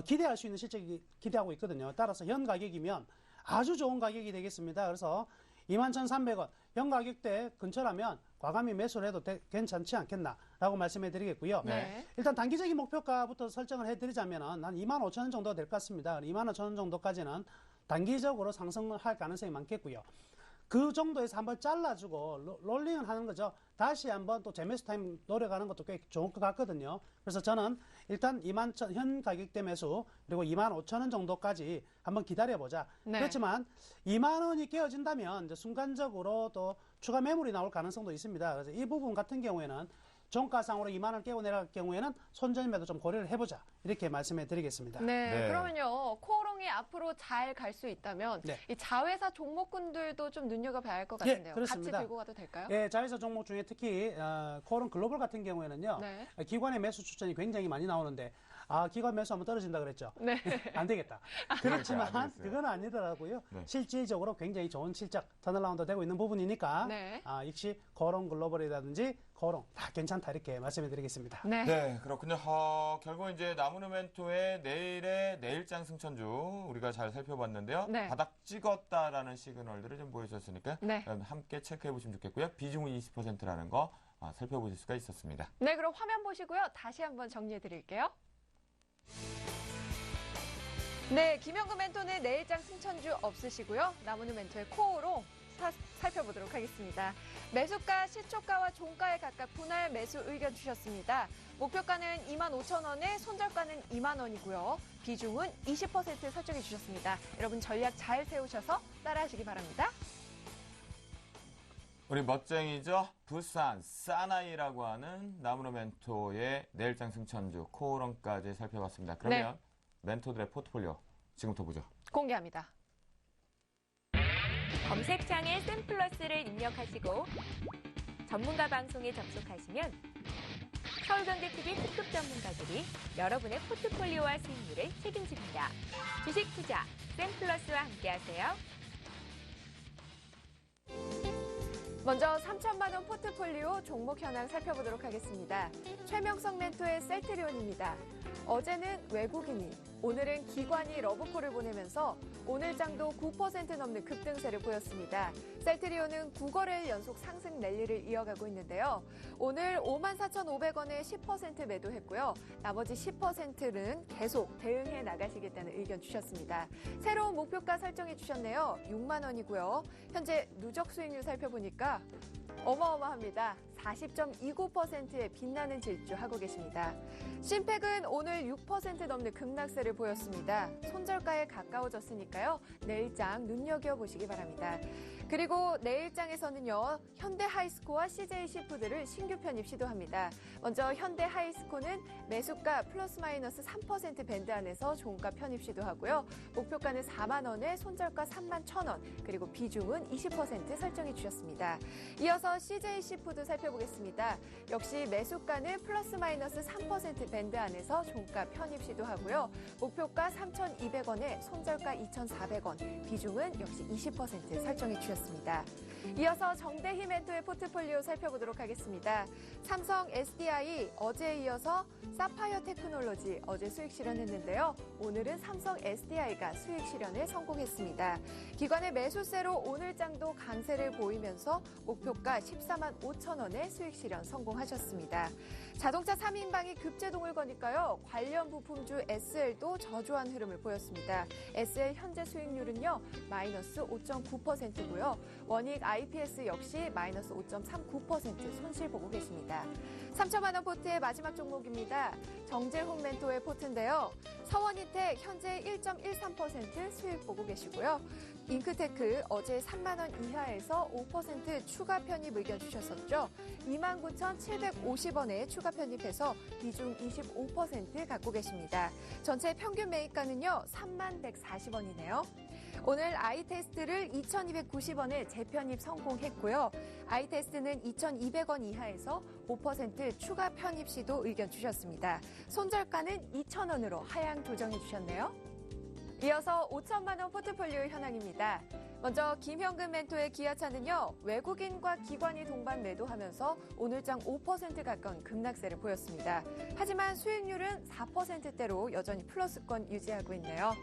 기대할 수 있는 실적이 기대하고 있거든요. 따라서 현 가격이면 아주 좋은 가격이 되겠습니다. 그래서 21,300원 현가격대 근처라면 과감히 매수를 해도 괜찮지 않겠나라고 말씀해 드리겠고요. 네. 일단 단기적인 목표가부터 설정을 해드리자면 한 25,000원 정도 될 것 같습니다. 25,000원 정도까지는 단기적으로 상승을 할 가능성이 많겠고요. 그 정도에서 한번 잘라주고 롤링을 하는 거죠. 다시 한번 또 재매수 타임 노려가는 것도 꽤 좋을 것 같거든요. 그래서 저는 일단 21,000원 현 가격대 매수 그리고 25,000원 정도까지 한번 기다려보자. 네. 그렇지만 2만 원이 깨어진다면 이제 순간적으로 또 추가 매물이 나올 가능성도 있습니다. 그래서 이 부분 같은 경우에는 종가상으로 2만 원 깨고 내려갈 경우에는 손절매도 좀 고려를 해보자. 이렇게 말씀해 드리겠습니다. 네, 그러면요. 코오롱이 앞으로 잘 갈 수 있다면 네. 이 자회사 종목군들도 좀 눈여겨봐야 할 것 예, 같은데요. 그렇습니다. 같이 들고 가도 될까요? 예, 자회사 종목 중에 특히 코오롱 글로벌 같은 경우에는요. 네. 기관의 매수 추천이 굉장히 많이 나오는데 기관 매수 하면 떨어진다 그랬죠. 네. 안 되겠다. 안 그렇지만 되겠어요. 그건 아니더라고요. 네. 실질적으로 굉장히 좋은 실적 턴어라운드 되고 있는 부분이니까 네. 역시 코오롱 글로벌이라든지 코오롱 다 괜찮다 이렇게 말씀해 드리겠습니다. 네. 네, 그렇군요. 결국 이제 나무누멘토의 내일의 내일장 승천주 우리가 잘 살펴봤는데요. 네. 바닥 찍었다라는 시그널들을 좀 보여주셨으니까 네. 함께 체크해 보시면 좋겠고요. 비중은 20%라는 거 살펴보실 수가 있었습니다. 네, 그럼 화면 보시고요. 다시 한번 정리해 드릴게요. 네, 김영구 멘토는 내일장 승천주 없으시고요. 나무누 멘토의 코오롱 살펴보도록 하겠습니다. 매수가, 시초가와 종가에 각각 분할 매수 의견 주셨습니다. 목표가는 25,000원에 손절가는 2만 원이고요. 비중은 20% 설정해 주셨습니다. 여러분 전략 잘 세우셔서 따라하시기 바랍니다. 우리 멋쟁이죠? 부산 사나이라고 하는 나무노 멘토의 내일장 승천주 코오롱까지 살펴봤습니다. 그러면 멘토들의 포트폴리오 지금부터 보죠. 공개합니다. 검색창에 샘플러스를 입력하시고 전문가 방송에 접속하시면 서울경제TV 특급 전문가들이 여러분의 포트폴리오와 수익률을 책임집니다. 주식 투자 샘플러스와 함께하세요. 먼저 3천만 원 포트폴리오 종목 현황 살펴보도록 하겠습니다. 최명성 멘토의 셀트리온입니다. 어제는 외국인이, 오늘은 기관이 러브콜을 보내면서 오늘장도 9% 넘는 급등세를 보였습니다. 셀트리온은 9거래일 연속 상승 랠리를 이어가고 있는데요. 오늘 54,500원에 10% 매도했고요. 나머지 10%는 계속 대응해 나가시겠다는 의견 주셨습니다. 새로운 목표가 설정해 주셨네요. 6만 원이고요. 현재 누적 수익률 살펴보니까 어마어마합니다. 40.29%의 빛나는 질주하고 계십니다. 신팩은 오늘 6% 넘는 급락세를 보였습니다. 손절가에 가까워졌으니까요. 내일장 눈여겨보시기 바랍니다. 그리고 내일장에서는요. 현대하이스코와 CJ시푸드를 신규 편입 시도합니다. 먼저 현대하이스코는 매수가 플러스 마이너스 3% 밴드 안에서 종가 편입 시도하고요. 목표가는 4만 원에 손절가 3만 1,000원 그리고 비중은 20% 설정해 주셨습니다. 이어서 CJ시푸드 살펴보겠습니다. 역시 매수가는 플러스 마이너스 3% 밴드 안에서 종가 편입 시도하고요. 목표가 3,200원에 손절가 2,400원 비중은 역시 20% 설정해 주셨습니다. 이어서 정대희 멘토의 포트폴리오 살펴보도록 하겠습니다. 삼성 SDI 어제에 이어서 사파이어 테크놀로지 어제 수익 실현했는데요. 오늘은 삼성 SDI가 수익 실현에 성공했습니다. 기관의 매수세로 오늘장도 강세를 보이면서 목표가 14만 5천 원의 수익 실현 성공하셨습니다. 자동차 3인방이 급제동을 거니까요. 관련 부품주 SL도 저조한 흐름을 보였습니다. SL 현재 수익률은요. 마이너스 5.9%고요. 원익 IPS 역시 마이너스 5.39% 손실 보고 계십니다. 3천만 원 포트의 마지막 종목입니다. 정재홍 멘토의 포트인데요. 서원이텍 현재 1.13% 수익 보고 계시고요. 잉크테크 어제 3만 원 이하에서 5% 추가 편입 의견 주셨었죠. 29,750원에 추가 편입해서 비중 25% 갖고 계십니다. 전체 평균 매입가는요. 3140원이네요. 오늘 아이테스트를 2,290원에 재편입 성공했고요. 아이테스트는 2,200원 이하에서 5% 추가 편입 시도 의견 주셨습니다. 손절가는 2,000원으로 하향 조정해 주셨네요. 이어서 5천만 원 포트폴리오 현황입니다. 먼저 김형근 멘토의 기아차는요. 외국인과 기관이 동반 매도하면서 오늘장 5% 가까운 급락세를 보였습니다. 하지만 수익률은 4%대로 여전히 플러스권 유지하고 있네요.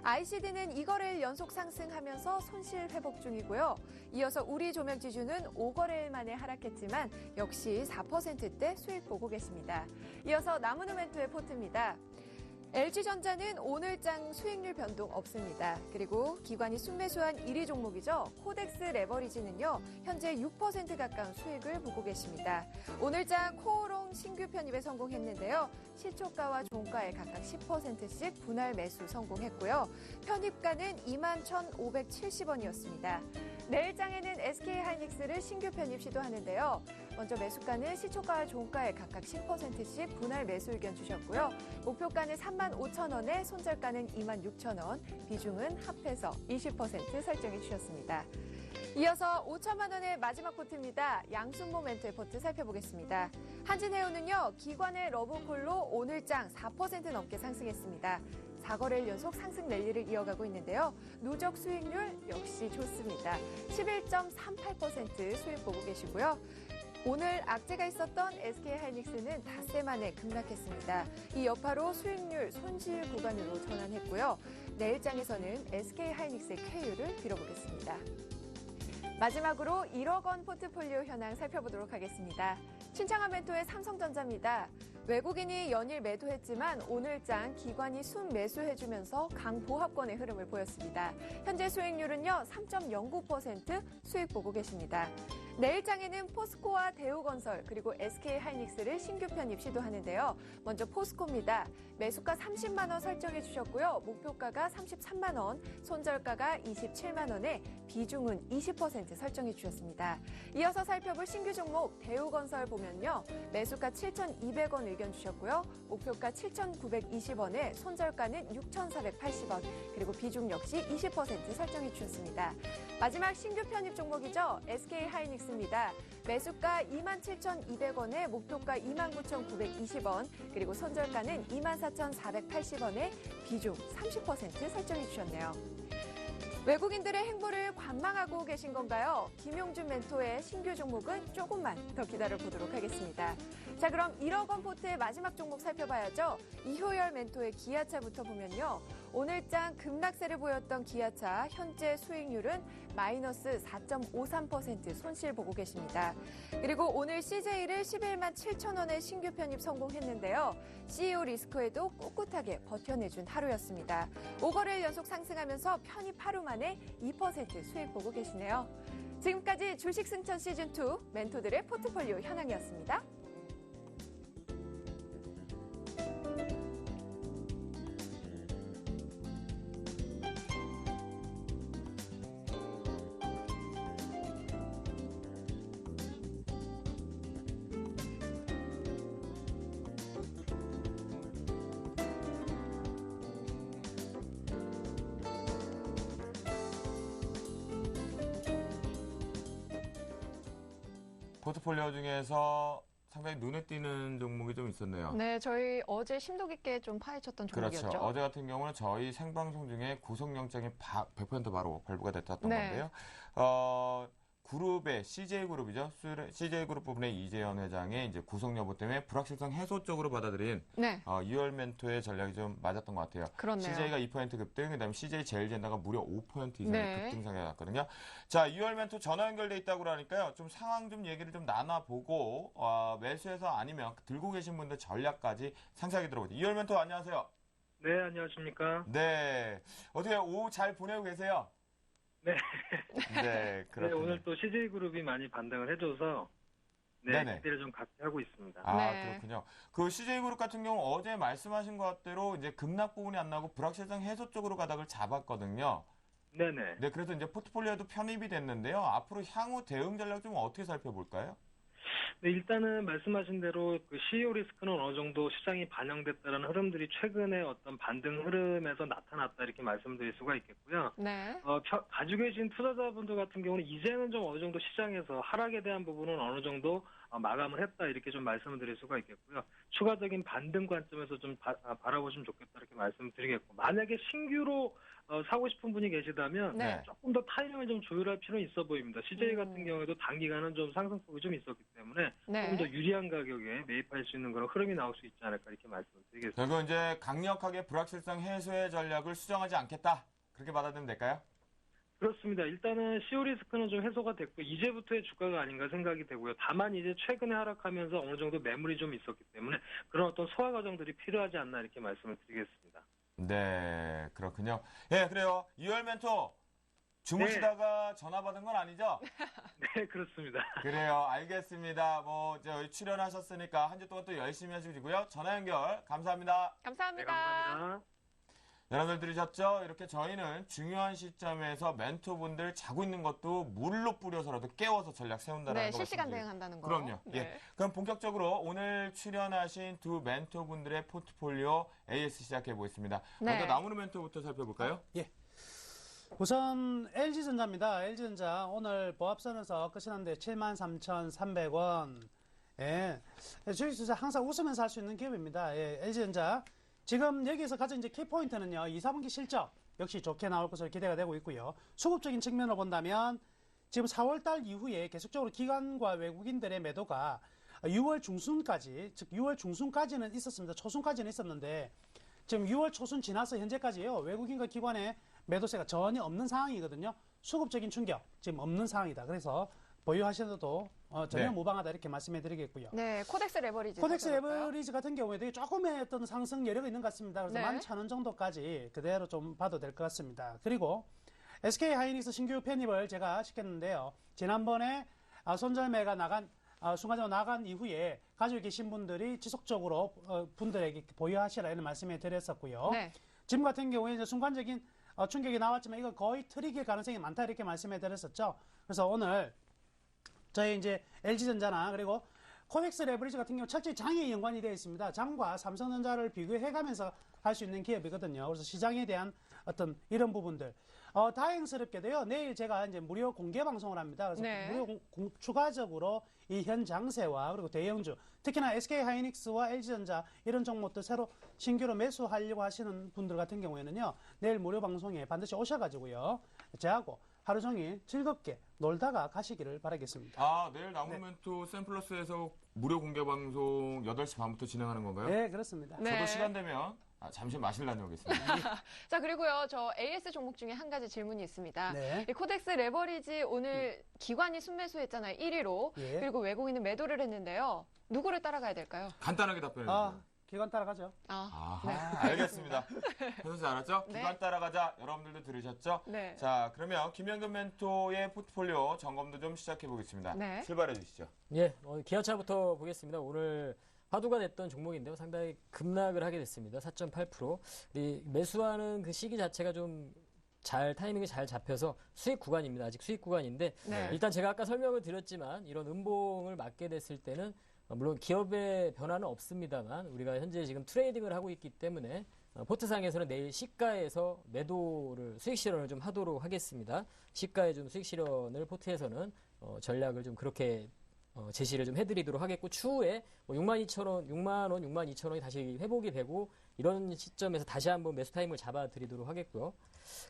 ICD는 2거래일 연속 상승하면서 손실 회복 중이고요. 이어서 우리 조명지주는 5거래일 만에 하락했지만 역시 4%대 수익 보고 계십니다. 이어서 나무누멘토의 포트입니다. LG전자는 오늘장 수익률 변동 없습니다. 그리고 기관이 순매수한 1위 종목이죠. 코덱스 레버리지는요. 현재 6% 가까운 수익을 보고 계십니다. 오늘장 코오롱 신규 편입에 성공했는데요. 시초가와 종가에 각각 10%씩 분할 매수 성공했고요. 편입가는 21,570원이었습니다. 내일장에는 SK하이닉스를 신규 편입 시도하는데요. 먼저 매수가는 시초가와 종가에 각각 10%씩 분할 매수 의견 주셨고요. 목표가는 35,000원에 손절가는 26,000원, 비중은 합해서 20% 설정해 주셨습니다. 이어서 5천만 원의 마지막 포트입니다. 양순모 멘토의 포트 살펴보겠습니다. 한진해운은요, 기관의 러브콜로 오늘장 4% 넘게 상승했습니다. 4거래일 연속 상승 랠리를 이어가고 있는데요. 누적 수익률 역시 좋습니다. 11.38% 수익 보고 계시고요. 오늘 악재가 있었던 SK하이닉스는 닷새 만에 급락했습니다. 이 여파로 수익률 손실 구간으로 전환했고요. 내일장에서는 SK하이닉스의 K율을 빌어보겠습니다. 마지막으로 1억 원 포트폴리오 현황 살펴보도록 하겠습니다. 신창한 멘토의 삼성전자입니다. 외국인이 연일 매도했지만 오늘장 기관이 순매수해주면서 강보합권의 흐름을 보였습니다. 현재 수익률은요 3.09% 수익 보고 계십니다. 내일장에는 포스코와 대우건설 그리고 SK하이닉스를 신규 편입 시도하는데요. 먼저 포스코입니다. 매수가 30만 원 설정해 주셨고요. 목표가가 33만 원, 손절가가 27만 원에 비중은 20% 설정해 주셨습니다. 이어서 살펴볼 신규 종목 대우건설 보면요. 매수가 7,200원 의견 주셨고요. 목표가 7,920원에 손절가는 6,480원, 그리고 비중 역시 20% 설정해 주셨습니다. 마지막 신규 편입 종목이죠. SK하이닉스입니다. 매수가 27,200원에 목표가 29,920원, 그리고 손절가는 24,480원에 비중 30% 설정해 주셨네요. 외국인들의 행보를 관망하고 계신 건가요? 김용준 멘토의 신규 종목은 조금만 더 기다려보도록 하겠습니다. 자, 그럼 1억 원 포트의 마지막 종목 살펴봐야죠. 이효열 멘토의 기아차부터 보면요. 오늘장 급락세를 보였던 기아차 현재 수익률은 마이너스 4.53% 손실 보고 계십니다. 그리고 오늘 CJ를 11만 7천 원의 신규 편입 성공했는데요. CEO 리스크에도 꿋꿋하게 버텨내준 하루였습니다. 5거래일 연속 상승하면서 편입 하루 만에 2% 수익 보고 계시네요. 지금까지 주식 승천 시즌2 멘토들의 포트폴리오 현황이었습니다. 포트폴리오 중에서 상당히 눈에 띄는 종목이 좀 있었네요. 네, 저희 어제 심도 깊게 좀 파헤쳤던 종목이었죠. 그렇죠. 어제 같은 경우는 저희 생방송 중에 구속영장이 100% 바로 발부가 됐던 건데요. 그룹의 CJ그룹이죠. CJ그룹 부분의 이재현 회장의 이제 구속 여부 때문에 불확실성 해소 쪽으로 받아들인 이월 멘토의 전략이 좀 맞았던 것 같아요. 그렇네요. CJ가 2% 급등, 그다음에 CJ 제일젠다가 무려 5% 이상의 급등상에 났거든요. 자, 이월 멘토 전화 연결돼 있다고 그러니까요. 좀 상황 좀 얘기를 좀 나눠보고 매수해서 아니면 들고 계신 분들 전략까지 상세하게 들어보죠. 이월 멘토 안녕하세요. 네, 안녕하십니까. 네, 어떻게 오후 잘 보내고 계세요? 네. 네, 그렇군요. 네, 오늘 또 CJ그룹이 많이 반등을 해줘서 기대를 좀 갖게 하고 있습니다. 그렇군요. 그 CJ그룹 같은 경우 어제 말씀하신 것대로 이제 급락 부분이 안 나고 불확실성 해소 쪽으로 가닥을 잡았거든요. 네네. 네, 그래서 이제 포트폴리오도 편입이 됐는데요. 앞으로 향후 대응 전략 좀 어떻게 살펴볼까요? 네, 일단은 말씀하신 대로 그 CEO 리스크는 어느 정도 시장이 반영됐다는 흐름들이 최근에 어떤 반등 흐름에서 나타났다 이렇게 말씀드릴 수가 있겠고요. 네. 가지고 계신 투자자분들 같은 경우는 이제는 좀 어느 정도 시장에서 하락에 대한 부분은 어느 정도 마감을 했다 이렇게 좀 말씀을 드릴 수가 있겠고요. 추가적인 반등 관점에서 좀 바라보시면 좋겠다 이렇게 말씀드리겠고, 만약에 신규로 사고 싶은 분이 계시다면 네. 조금 더 타이밍을 좀 조율할 필요는 있어 보입니다. CJ 같은 경우에도 단기간은 좀 상승폭이 좀 있었기 때문에 네. 조금 더 유리한 가격에 매입할 수 있는 그런 흐름이 나올 수 있지 않을까 이렇게 말씀을 드리겠습니다. 결국 이제 강력하게 불확실성 해소의 전략을 수정하지 않겠다. 그렇게 받아들이면 될까요? 그렇습니다. 일단은 CO 리스크는 좀 해소가 됐고 이제부터의 주가가 아닌가 생각이 되고요. 다만 이제 최근에 하락하면서 어느 정도 매물이 좀 있었기 때문에 그런 어떤 소화 과정들이 필요하지 않나 이렇게 말씀을 드리겠습니다. 네, 그렇군요. 예, 그래요. 이월 멘토 주무시다가 전화 받은 건 아니죠? 네, 그렇습니다. 그래요. 알겠습니다. 출연하셨으니까 한 주 동안 또 열심히 하시고요. 전화 연결 감사합니다. 네, 감사합니다. 감사합니다. 여러분들 들으셨죠? 이렇게 저희는 중요한 시점에서 멘토분들 자고 있는 것도 물로 뿌려서라도 깨워서 전략 세운다는 네, 거 실시간 말씀드려요. 대응한다는 거. 그럼요. 네. 예. 그럼 본격적으로 오늘 출연하신 두 멘토분들의 포트폴리오 AS 시작해 보겠습니다. 네. 먼저 나무는 멘토부터 살펴볼까요? 우선 LG전자입니다. LG전자 오늘 보합선에서 끝이 났는데 73,300원. 예. 주식투자 항상 웃으면서 할 수 있는 기업입니다. 예. LG전자. 지금 여기에서 가장 이제 키포인트는요. 2, 4분기 실적 역시 좋게 나올 것으로 기대가 되고 있고요. 수급적인 측면으로 본다면 지금 4월달 이후에 계속적으로 기관과 외국인들의 매도가 6월 중순까지, 즉 6월 중순까지는 있었습니다. 초순까지는 있었는데 지금 6월 초순 지나서 현재까지요. 외국인과 기관의 매도세가 전혀 없는 상황이거든요. 수급적인 충격 지금 없는 상황이다. 그래서 보유하셔도 전혀 네. 무방하다 이렇게 말씀해 드리겠고요. 네, 코덱스 레버리지. 코덱스 살펴볼까요? 레버리지 같은 경우에도 조금의 어떤 상승 여력이 있는 것 같습니다. 그래서 네. 11,000원 정도까지 그대로 좀 봐도 될 것 같습니다. 그리고 SK 하이닉스 신규 편입을 제가 시켰는데요. 지난번에 손절매가 순간적으로 나간 이후에 가지고 계신 분들이 지속적으로 분들에게 보유하시라 이런 말씀을 드렸었고요. 네. 지금 같은 경우에 이제 순간적인 충격이 나왔지만 이거 거의 트릭일 가능성이 많다 이렇게 말씀해 드렸었죠. 그래서 오늘 저희 이제 LG전자나 그리고 코덱스 레버리지 같은 경우 철저히 장에 연관이 되어 있습니다. 장과 삼성전자를 비교해가면서 할 수 있는 기업이거든요. 그래서 시장에 대한 어떤 이런 부분들. 다행스럽게도요, 내일 제가 이제 무료 공개 방송을 합니다. 그래서 네. 무료 추가적으로 이 현 장세와 그리고 대형주, 특히나 SK 하이닉스와 LG전자 이런 종목들 새로 신규로 매수하려고 하시는 분들 같은 경우에는요, 내일 무료 방송에 반드시 오셔가지고요, 저하고 하루 종일 즐겁게 놀다가 가시기를 바라겠습니다. 내일 나무는 멘토 샘플러스에서 무료 공개 방송 8시 반부터 진행하는 건가요? 네, 그렇습니다. 네. 저도 시간 되면 잠시 마실 다녀오겠습니다. 자, 그리고요, 저 AS 종목 중에 한 가지 질문이 있습니다. 네. 이 코덱스 레버리지 오늘 기관이 순매수했잖아요, 1위로. 예. 그리고 외국인은 매도를 했는데요. 누구를 따라가야 될까요? 간단하게 답변해 주세요. 기관 따라가죠. 아하, 네. 알겠습니다. 해서 알았죠? 네. 기관 따라가자. 여러분들도 들으셨죠? 네. 자, 그러면 김영근 멘토의 포트폴리오 점검도 좀 시작해 보겠습니다. 네. 출발해 주시죠. 예, 기아차부터 보겠습니다. 오늘 화두가 됐던 종목인데요. 상당히 급락을 하게 됐습니다. 4.8%. 이 매수하는 그 시기 자체가 좀 타이밍이 잘 잡혀서 수익 구간입니다. 아직 수익 구간인데 네. 일단 제가 아까 설명을 드렸지만 이런 음봉을 맞게 됐을 때는 물론 기업의 변화는 없습니다만 우리가 현재 지금 트레이딩을 하고 있기 때문에 포트상에서는 내일 시가에서 매도를 수익 실현을 좀 하도록 하겠습니다. 시가에 좀 수익 실현을 포트에서는 전략을 좀 그렇게 제시를 좀 해드리도록 하겠고 추후에 62,000원, 6만 원, 62,000원이 다시 회복이 되고 이런 시점에서 다시 한번 매수 타임을 잡아드리도록 하겠고요.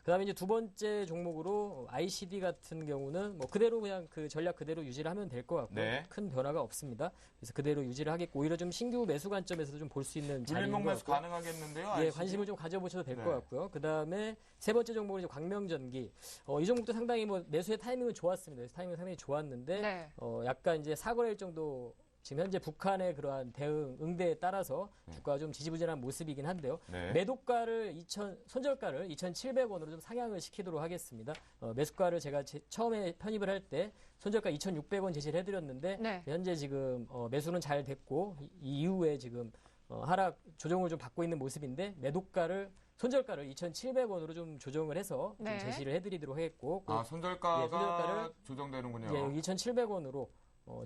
그다음에 이제 두 번째 종목으로 ICD 같은 경우는 그대로 그냥 그 전략 그대로 유지를 하면 될 것 같고요. 네. 큰 변화가 없습니다. 그래서 그대로 유지를 하겠고 오히려 좀 신규 매수 관점에서도 좀 볼 수 있는 자리인 물림목 것 매수 같고요. 가능하겠는데요? 예, ICD? 관심을 좀 가져보셔도 될 것 네. 같고요. 그 다음에 세 번째 종목은 이제 광명전기. 이 종목도 상당히 매수의 타이밍은 좋았습니다. 매수 타이밍은 상당히 좋았는데, 네. 약간 이제 사거래일 정도 지금 현재 북한의 그러한 응대에 따라서 주가가 좀 지지부진한 모습이긴 한데요. 네. 매도가를 손절가를 2,700원으로 좀 상향을 시키도록 하겠습니다. 매수가를 제가 처음에 편입을 할 때 손절가 2,600원 제시를 해드렸는데 네. 현재 지금 매수는 잘 됐고 이 이후에 지금 하락 조정을 좀 받고 있는 모습인데 손절가를 2,700원으로 좀 조정을 해서 네. 좀 제시를 해드리도록 하겠고 손절가가 예, 손절가를 조정되는군요. 예, 2,700원으로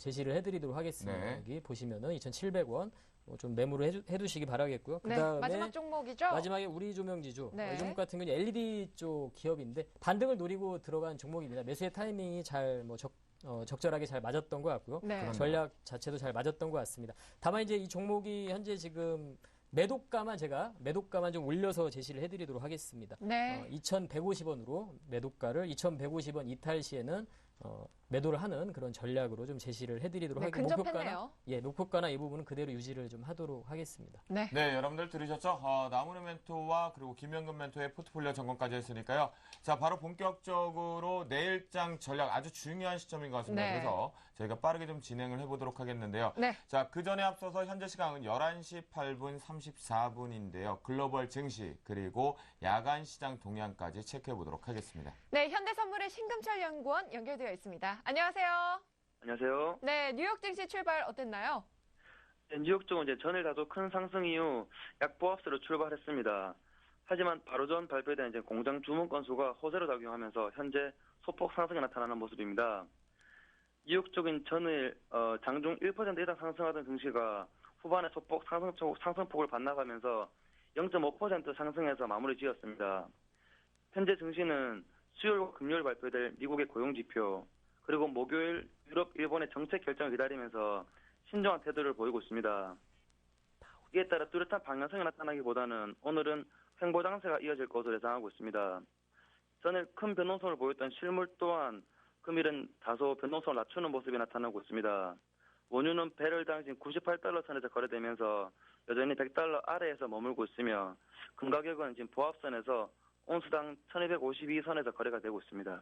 제시를 해드리도록 하겠습니다. 네. 여기 보시면은 2,700원 좀 매물을 해두시기 바라겠고요. 네. 그다음에 마지막 종목이죠? 마지막에 우리조명지주. 네. 이 종목 같은 경우는 LED 쪽 기업인데 반등을 노리고 들어간 종목입니다. 매수의 타이밍이 잘 적절하게 잘 맞았던 것 같고요. 네. 그럼요. 전략 자체도 잘 맞았던 것 같습니다. 다만 이제 이 종목이 현재 지금 매도가만 좀 올려서 제시를 해드리도록 하겠습니다. 네. 2,150원으로 매도가를 2,150원 이탈 시에는 매도를 하는 그런 전략으로 좀 제시를 해드리도록 네, 하겠습니다. 근접했네요. 목표가나 이 부분은 그대로 유지를 좀 하도록 하겠습니다. 네. 네, 여러분들 들으셨죠? 나무는 멘토와 그리고 김현근 멘토의 포트폴리오 점검까지 했으니까요. 자, 바로 본격적으로 내일장 전략 아주 중요한 시점인 것 같습니다. 네. 그래서 저희가 빠르게 좀 진행을 해보도록 하겠는데요. 네. 자, 그 전에 앞서서 현재 시간은 11시 8분 34분인데요. 글로벌 증시 그리고 야간 시장 동향까지 체크해 보도록 하겠습니다. 네, 현대선물의 신금철 연구원 연결되어 있습니다. 안녕하세요. 안녕하세요. 네, 뉴욕 증시 출발 어땠나요? 뉴욕 쪽은 이제 전일 다소 큰 상승 이후 약보합세로 출발했습니다. 하지만 바로 전 발표된 이제 공장 주문 건수가 호재로 작용하면서 현재 소폭 상승이 나타나는 모습입니다. 뉴욕 쪽은 전일 장중 1% 이상 상승하던 증시가 후반에 소폭 상승폭을 반납하면서 0.5% 상승해서 마무리 지었습니다. 현재 증시는 수요일과 금요일 발표될 미국의 고용지표, 그리고 목요일 유럽, 일본의 정책 결정을 기다리면서 신중한 태도를 보이고 있습니다. 이에 따라 뚜렷한 방향성이 나타나기보다는 오늘은 횡보 장세가 이어질 것으로 예상하고 있습니다. 전일 큰 변동성을 보였던 실물 또한 금일은 다소 변동성을 낮추는 모습이 나타나고 있습니다. 원유는 배럴당 지금 98달러 선에서 거래되면서 여전히 100달러 아래에서 머물고 있으며 금 가격은 지금 보합선에서 온수당 1252선에서 거래가 되고 있습니다.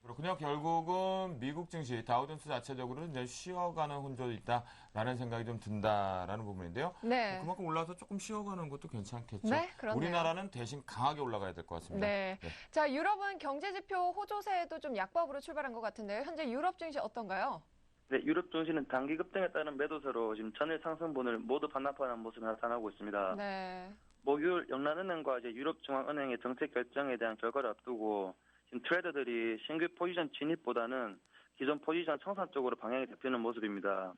그렇군요. 결국은 미국 증시 다우존스 자체적으로 이제 쉬어가는 혼조도 있다라는 생각이 좀 든다라는 부분인데요. 네. 그만큼 올라서 조금 쉬어가는 것도 괜찮겠죠. 네, 그렇네요. 우리나라는 대신 강하게 올라가야 될 것 같습니다. 네. 자, 유럽은 경제지표 호조세에도 좀 약보합으로 출발한 것 같은데요. 현재 유럽 증시 어떤가요? 네, 유럽 증시는 단기 급등에 따른 매도세로 지금 전일 상승분을 모두 반납하는 모습이 나타나고 있습니다. 네. 목요일 영란은행과 이제 유럽중앙은행의 정책 결정에 대한 결과를 앞두고 지금 트레이더들이 신규 포지션 진입보다는 기존 포지션 청산 쪽으로 방향이 잡히는 모습입니다.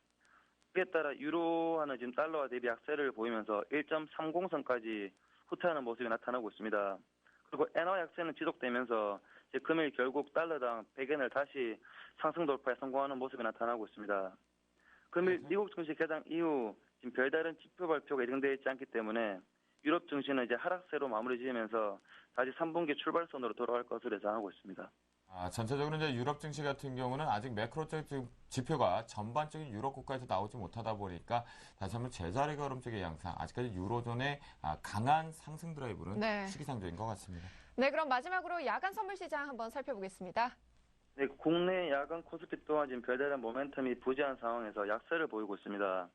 이에 따라 유로화는 지금 달러와 대비 약세를 보이면서 1.30선까지 후퇴하는 모습이 나타나고 있습니다. 그리고 엔화 약세는 지속되면서 이제 금일 결국 달러당 100엔을 다시 상승 돌파에 성공하는 모습이 나타나고 있습니다. 금일 미국 증시 개장 이후 지금 별다른 지표 발표가 예정되어 있지 않기 때문에 유럽 증시는 이제 하락세로 마무리 지으면서 다시 3분기 출발선으로 돌아갈 것으로 예상하고 있습니다. 전체적으로 이제 유럽 증시 같은 경우는 아직 매크로적 지표가 전반적인 유럽 국가에서 나오지 못하다 보니까 다시 한번 제자리 걸음 쪽의 양상, 아직까지 유로존의 강한 상승 드라이브는 네. 시기상조인 것 같습니다. 네, 그럼 마지막으로 야간 선물 시장 한번 살펴보겠습니다. 네, 국내 야간 코스피 또한 지금 별다른 모멘텀이 부재한 상황에서 약세를 보이고 있습니다.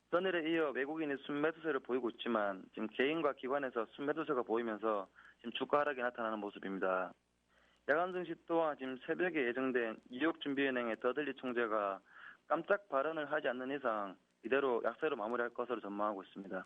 전일에 이어 외국인이 순매도세를 보이고 있지만 지금 개인과 기관에서 순매도세가 보이면서 지금 주가 하락이 나타나는 모습입니다. 야간 증시 또한 지금 새벽에 예정된 뉴욕준비은행의 더들리 총재가 깜짝 발언을 하지 않는 이상 이대로 약세로 마무리할 것으로 전망하고 있습니다.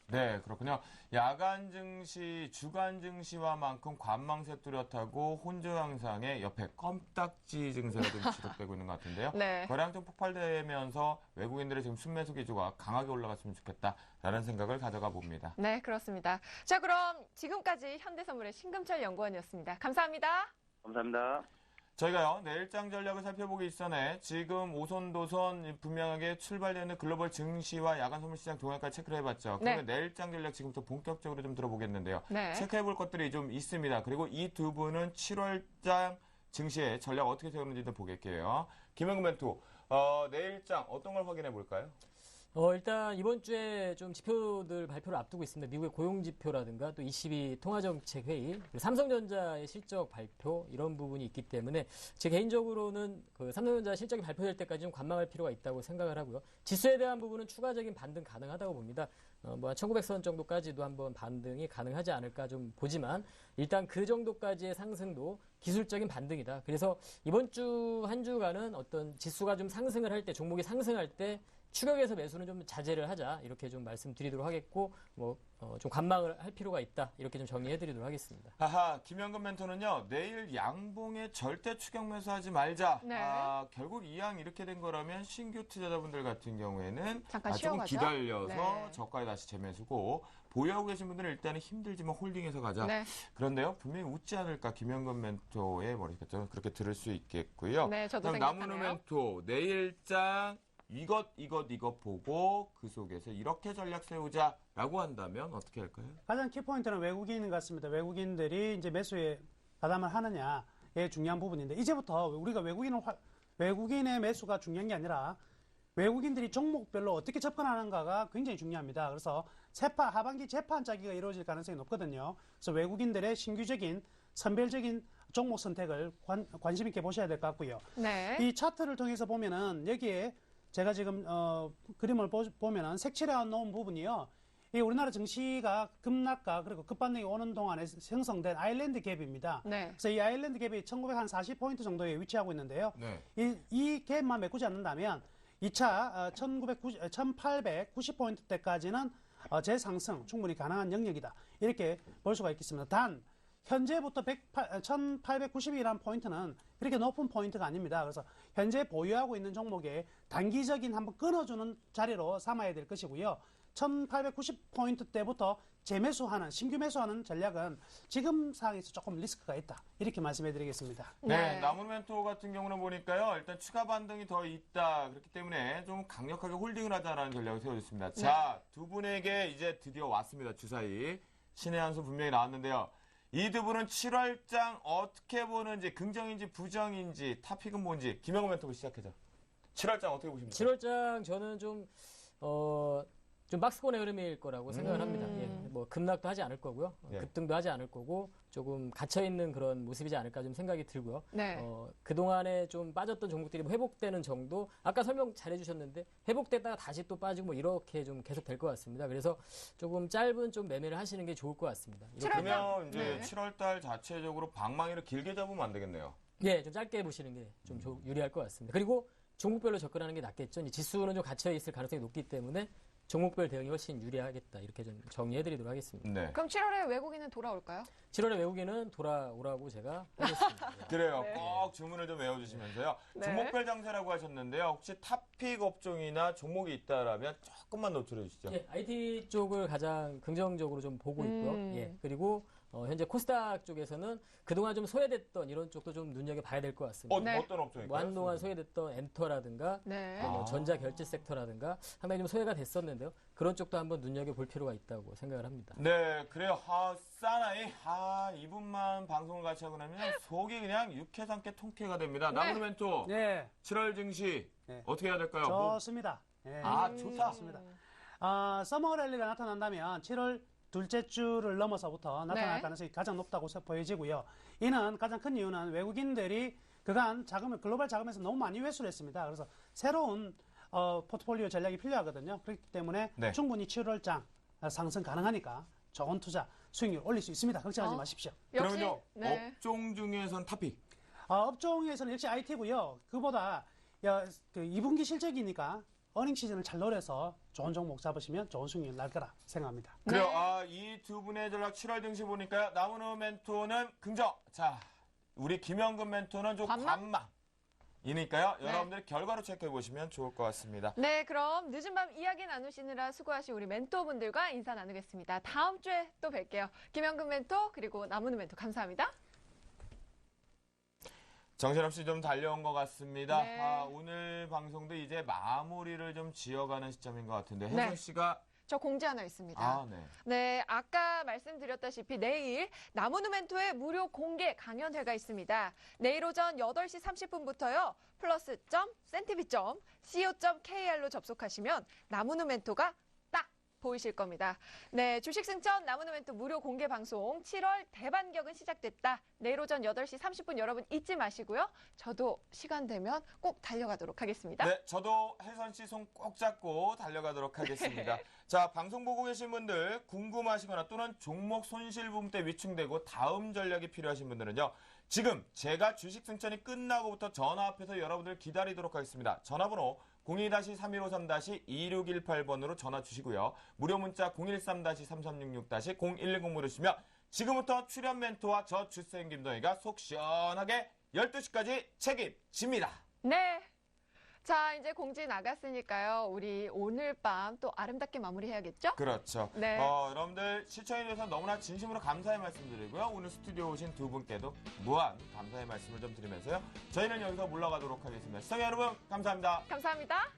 네, 그렇군요. 야간 증시, 주간 증시와만큼 관망세 뚜렷하고 혼조 양상의 옆에 껌딱지 증세가 좀 지속되고 있는 것 같은데요. 네. 거래량 좀 폭발되면서 외국인들의 지금 순매수 기조가 강하게 올라갔으면 좋겠다라는 생각을 가져가 봅니다. 네, 그렇습니다. 자, 그럼 지금까지 현대선물의 신금철 연구원이었습니다. 감사합니다. 감사합니다. 저희가요, 내일장 전략을 살펴보기 전에 지금 오손도손 분명하게 출발되는 글로벌 증시와 야간 선물시장 동향까지 체크를 해봤죠. 그러면 내일장 전략 지금부터 본격적으로 좀 들어보겠는데요. 네. 체크해볼 것들이 좀 있습니다. 그리고 이 두 분은 7월장 증시의 전략 어떻게 세우는지도 보겠게요. 김현근 멘토, 내일장 어떤 걸 확인해 볼까요? 일단 이번 주에 좀 지표들 발표를 앞두고 있습니다. 미국의 고용지표라든가 또 ECB 통화정책회의, 그리고 삼성전자의 실적 발표 이런 부분이 있기 때문에 제 개인적으로는 그 삼성전자 실적이 발표될 때까지 좀 관망할 필요가 있다고 생각을 하고요. 지수에 대한 부분은 추가적인 반등 가능하다고 봅니다. 뭐 1900선 정도까지도 한번 반등이 가능하지 않을까 좀 보지만 일단 그 정도까지의 상승도 기술적인 반등이다. 그래서 이번 주 한 주간은 어떤 지수가 좀 상승을 할 때, 종목이 상승할 때 추격에서 매수는 좀 자제를 하자 이렇게 좀 말씀드리도록 하겠고 좀 관망을 할 필요가 있다 이렇게 좀 정리해드리도록 하겠습니다. 김현근 멘토는요, 내일 양봉에 절대 추격 매수하지 말자. 네. 결국 이왕 이렇게 된 거라면 신규 투자자분들 같은 경우에는 잠깐 조금 쉬어가자. 기다려서 네. 저가에 다시 재매수고 보유하고 계신 분들은 일단은 힘들지만 홀딩해서 가자. 네. 그런데요, 분명히 웃지 않을까 김현근 멘토의 머리끝은 그렇게 들을 수 있겠고요. 네, 저도 그다음 나무누 생각하네요. 멘토 내일장 이것 보고 그 속에서 이렇게 전략 세우자라고 한다면 어떻게 할까요? 가장 키포인트는 외국인 같습니다. 외국인들이 이제 매수에 가담을 하느냐의 중요한 부분인데 이제부터 우리가 외국인의 매수가 중요한 게 아니라 외국인들이 종목별로 어떻게 접근하는가가 굉장히 중요합니다. 그래서 하반기 재판 짜기가 이루어질 가능성이 높거든요. 그래서 외국인들의 신규적인 선별적인 종목 선택을 관심 있게 보셔야 될 것 같고요. 네. 이 차트를 통해서 보면은 여기에 제가 지금 그림을 보면은 색칠해 놓은 부분이요. 이 우리나라 증시가 급락과 그리고 급반등이 오는 동안에 형성된 아일랜드 갭입니다. 네. 그래서 이 아일랜드 갭이 1940포인트 정도에 위치하고 있는데요. 네. 이 갭만 메꾸지 않는다면 2차 1890포인트대까지는 재상승 충분히 가능한 영역이다. 이렇게 볼 수가 있겠습니다. 단 현재부터 1890이라는 포인트는 그렇게 높은 포인트가 아닙니다. 그래서 현재 보유하고 있는 종목에 단기적인 한번 끊어주는 자리로 삼아야 될 것이고요. 1890포인트 때부터 재매수하는, 신규 매수하는 전략은 지금 상황에서 조금 리스크가 있다. 이렇게 말씀해 드리겠습니다. 네, 나무멘토 같은 경우는 보니까요. 일단 추가 반등이 더 있다. 그렇기 때문에 좀 강력하게 홀딩을 하자라는 전략을 세워줬습니다. 자, 두 분에게 이제 드디어 왔습니다. 주사위. 신의 한 수 분명히 나왔는데요. 이 두 분은 7월장 어떻게 보는지, 긍정인지 부정인지, 탑픽은 뭔지, 김영우 멘토부 시작해죠. 7월장 어떻게 보십니까? 7월장 저는 좀 박스권의 흐름일 거라고 생각을 합니다. 예, 뭐 급락도 하지 않을 거고요. 예. 급등도 하지 않을 거고 조금 갇혀있는 그런 모습이지 않을까 좀 생각이 들고요. 네. 그동안에 좀 빠졌던 종목들이 뭐 회복되는 정도 아까 설명 잘 해주셨는데 회복됐다가 다시 또 빠지고 뭐 이렇게 좀 계속 될 것 같습니다. 그래서 조금 짧은 좀 매매를 하시는 게 좋을 것 같습니다. 그러면 이제 네. 7월달 자체적으로 방망이를 길게 잡으면 안 되겠네요. 예, 좀 짧게 보시는 게 좀 유리할 것 같습니다. 그리고 종목별로 접근하는 게 낫겠죠. 이 지수는 좀 갇혀있을 가능성이 높기 때문에 종목별 대응이 훨씬 유리하겠다. 이렇게 좀 정리해드리도록 하겠습니다. 네. 그럼 7월에 외국인은 돌아올까요? 7월에 외국인은 돌아오라고 제가 하겠습니다. 예. 그래요. 네. 꼭 주문을 좀 외워주시면서요. 네. 종목별 장세라고 하셨는데요. 혹시 탑픽 업종이나 종목이 있다라면 조금만 노출해 주시죠. 예, IT 쪽을 가장 긍정적으로 좀 보고 있고요. 예, 그리고 현재 코스닥 쪽에서는 그동안 좀 소외됐던 이런 쪽도 좀 눈여겨봐야 될 것 같습니다. 네. 어떤 업종일까요? 뭐 한동안 소외됐던 엔터라든가 네. 뭐 전자결제 섹터라든가 상당히 좀 소외가 됐었는데요. 그런 쪽도 한번 눈여겨볼 필요가 있다고 생각을 합니다. 네, 그래요. 사나이. 이분만 방송을 같이 하고 나면 속이 그냥 육회삼계 통쾌가 됩니다. 네. 나무르 멘토. 네, 7월 증시 네. 어떻게 해야 될까요? 좋습니다. 네. 좋다. 좋습니다. 서머 랠리가 나타난다면 7월 둘째 주를 넘어서부터 나타날 네. 가능성이 가장 높다고 보여지고요. 이는 가장 큰 이유는 외국인들이 그간 글로벌 자금에서 너무 많이 회수를 했습니다. 그래서 새로운 포트폴리오 전략이 필요하거든요. 그렇기 때문에 네. 충분히 7월장 상승 가능하니까 좋은 투자 수익률 올릴 수 있습니다. 걱정하지 마십시오. 역시 그럼요. 네. 업종 중에선 탑픽. 업종에서는 역시 IT고요. 그보다 2분기 실적이니까 어닝 시즌을 잘 노려서 좋은 종목 잡으시면 좋은 수익률 날 거라 생각합니다. 그래요. 이 두 분의 전략 7월 증시 보니까요. 나무르 멘토는 긍정. 자, 우리 김영근 멘토는 좀 관망. 이니까요. 네. 여러분들이 결과로 체크해 보시면 좋을 것 같습니다. 네, 그럼 늦은 밤 이야기 나누시느라 수고하신 우리 멘토분들과 인사 나누겠습니다. 다음 주에 또 뵐게요. 김영근 멘토 그리고 남은우 멘토 감사합니다. 정신없이 좀 달려온 것 같습니다. 네. 오늘 방송도 이제 마무리를 좀 지어가는 시점인 것 같은데 네. 혜선 씨가 저 공지 하나 있습니다. 네. 네, 아까 말씀드렸다시피 내일 나무누 멘토의 무료 공개 강연회가 있습니다. 내일 오전 8시 30분부터요. plus.centibi.co.kr로 접속하시면 나무누 멘토가 딱 보이실 겁니다. 네, 주식승천 나무누 멘토 무료 공개 방송 7월 대반격은 시작됐다. 내일 오전 8시 30분 여러분 잊지 마시고요. 저도 시간 되면 꼭 달려가도록 하겠습니다. 네, 저도 혜선 씨 손 꼭 잡고 달려가도록 하겠습니다. 자, 방송 보고 계신 분들 궁금하시거나 또는 종목 손실분배 위축되고 다음 전략이 필요하신 분들은요. 지금 제가 주식승천이 끝나고부터 전화 앞에서 여러분들 기다리도록 하겠습니다. 전화번호 02-315-2618번으로 전화 주시고요. 무료 문자 013-3366-0110 누르시면 지금부터 출연 멘토와 저 주쌤 김동희가 속 시원하게 12시까지 책임집니다. 네. 자, 이제 공지 나갔으니까요. 우리 오늘 밤 또 아름답게 마무리해야겠죠? 그렇죠. 네. 여러분들 시청해주셔서 너무나 진심으로 감사의 말씀드리고요. 오늘 스튜디오 오신 두 분께도 무한 감사의 말씀을 좀 드리면서요. 저희는 여기서 물러가도록 하겠습니다. 시청자 여러분 감사합니다. 감사합니다.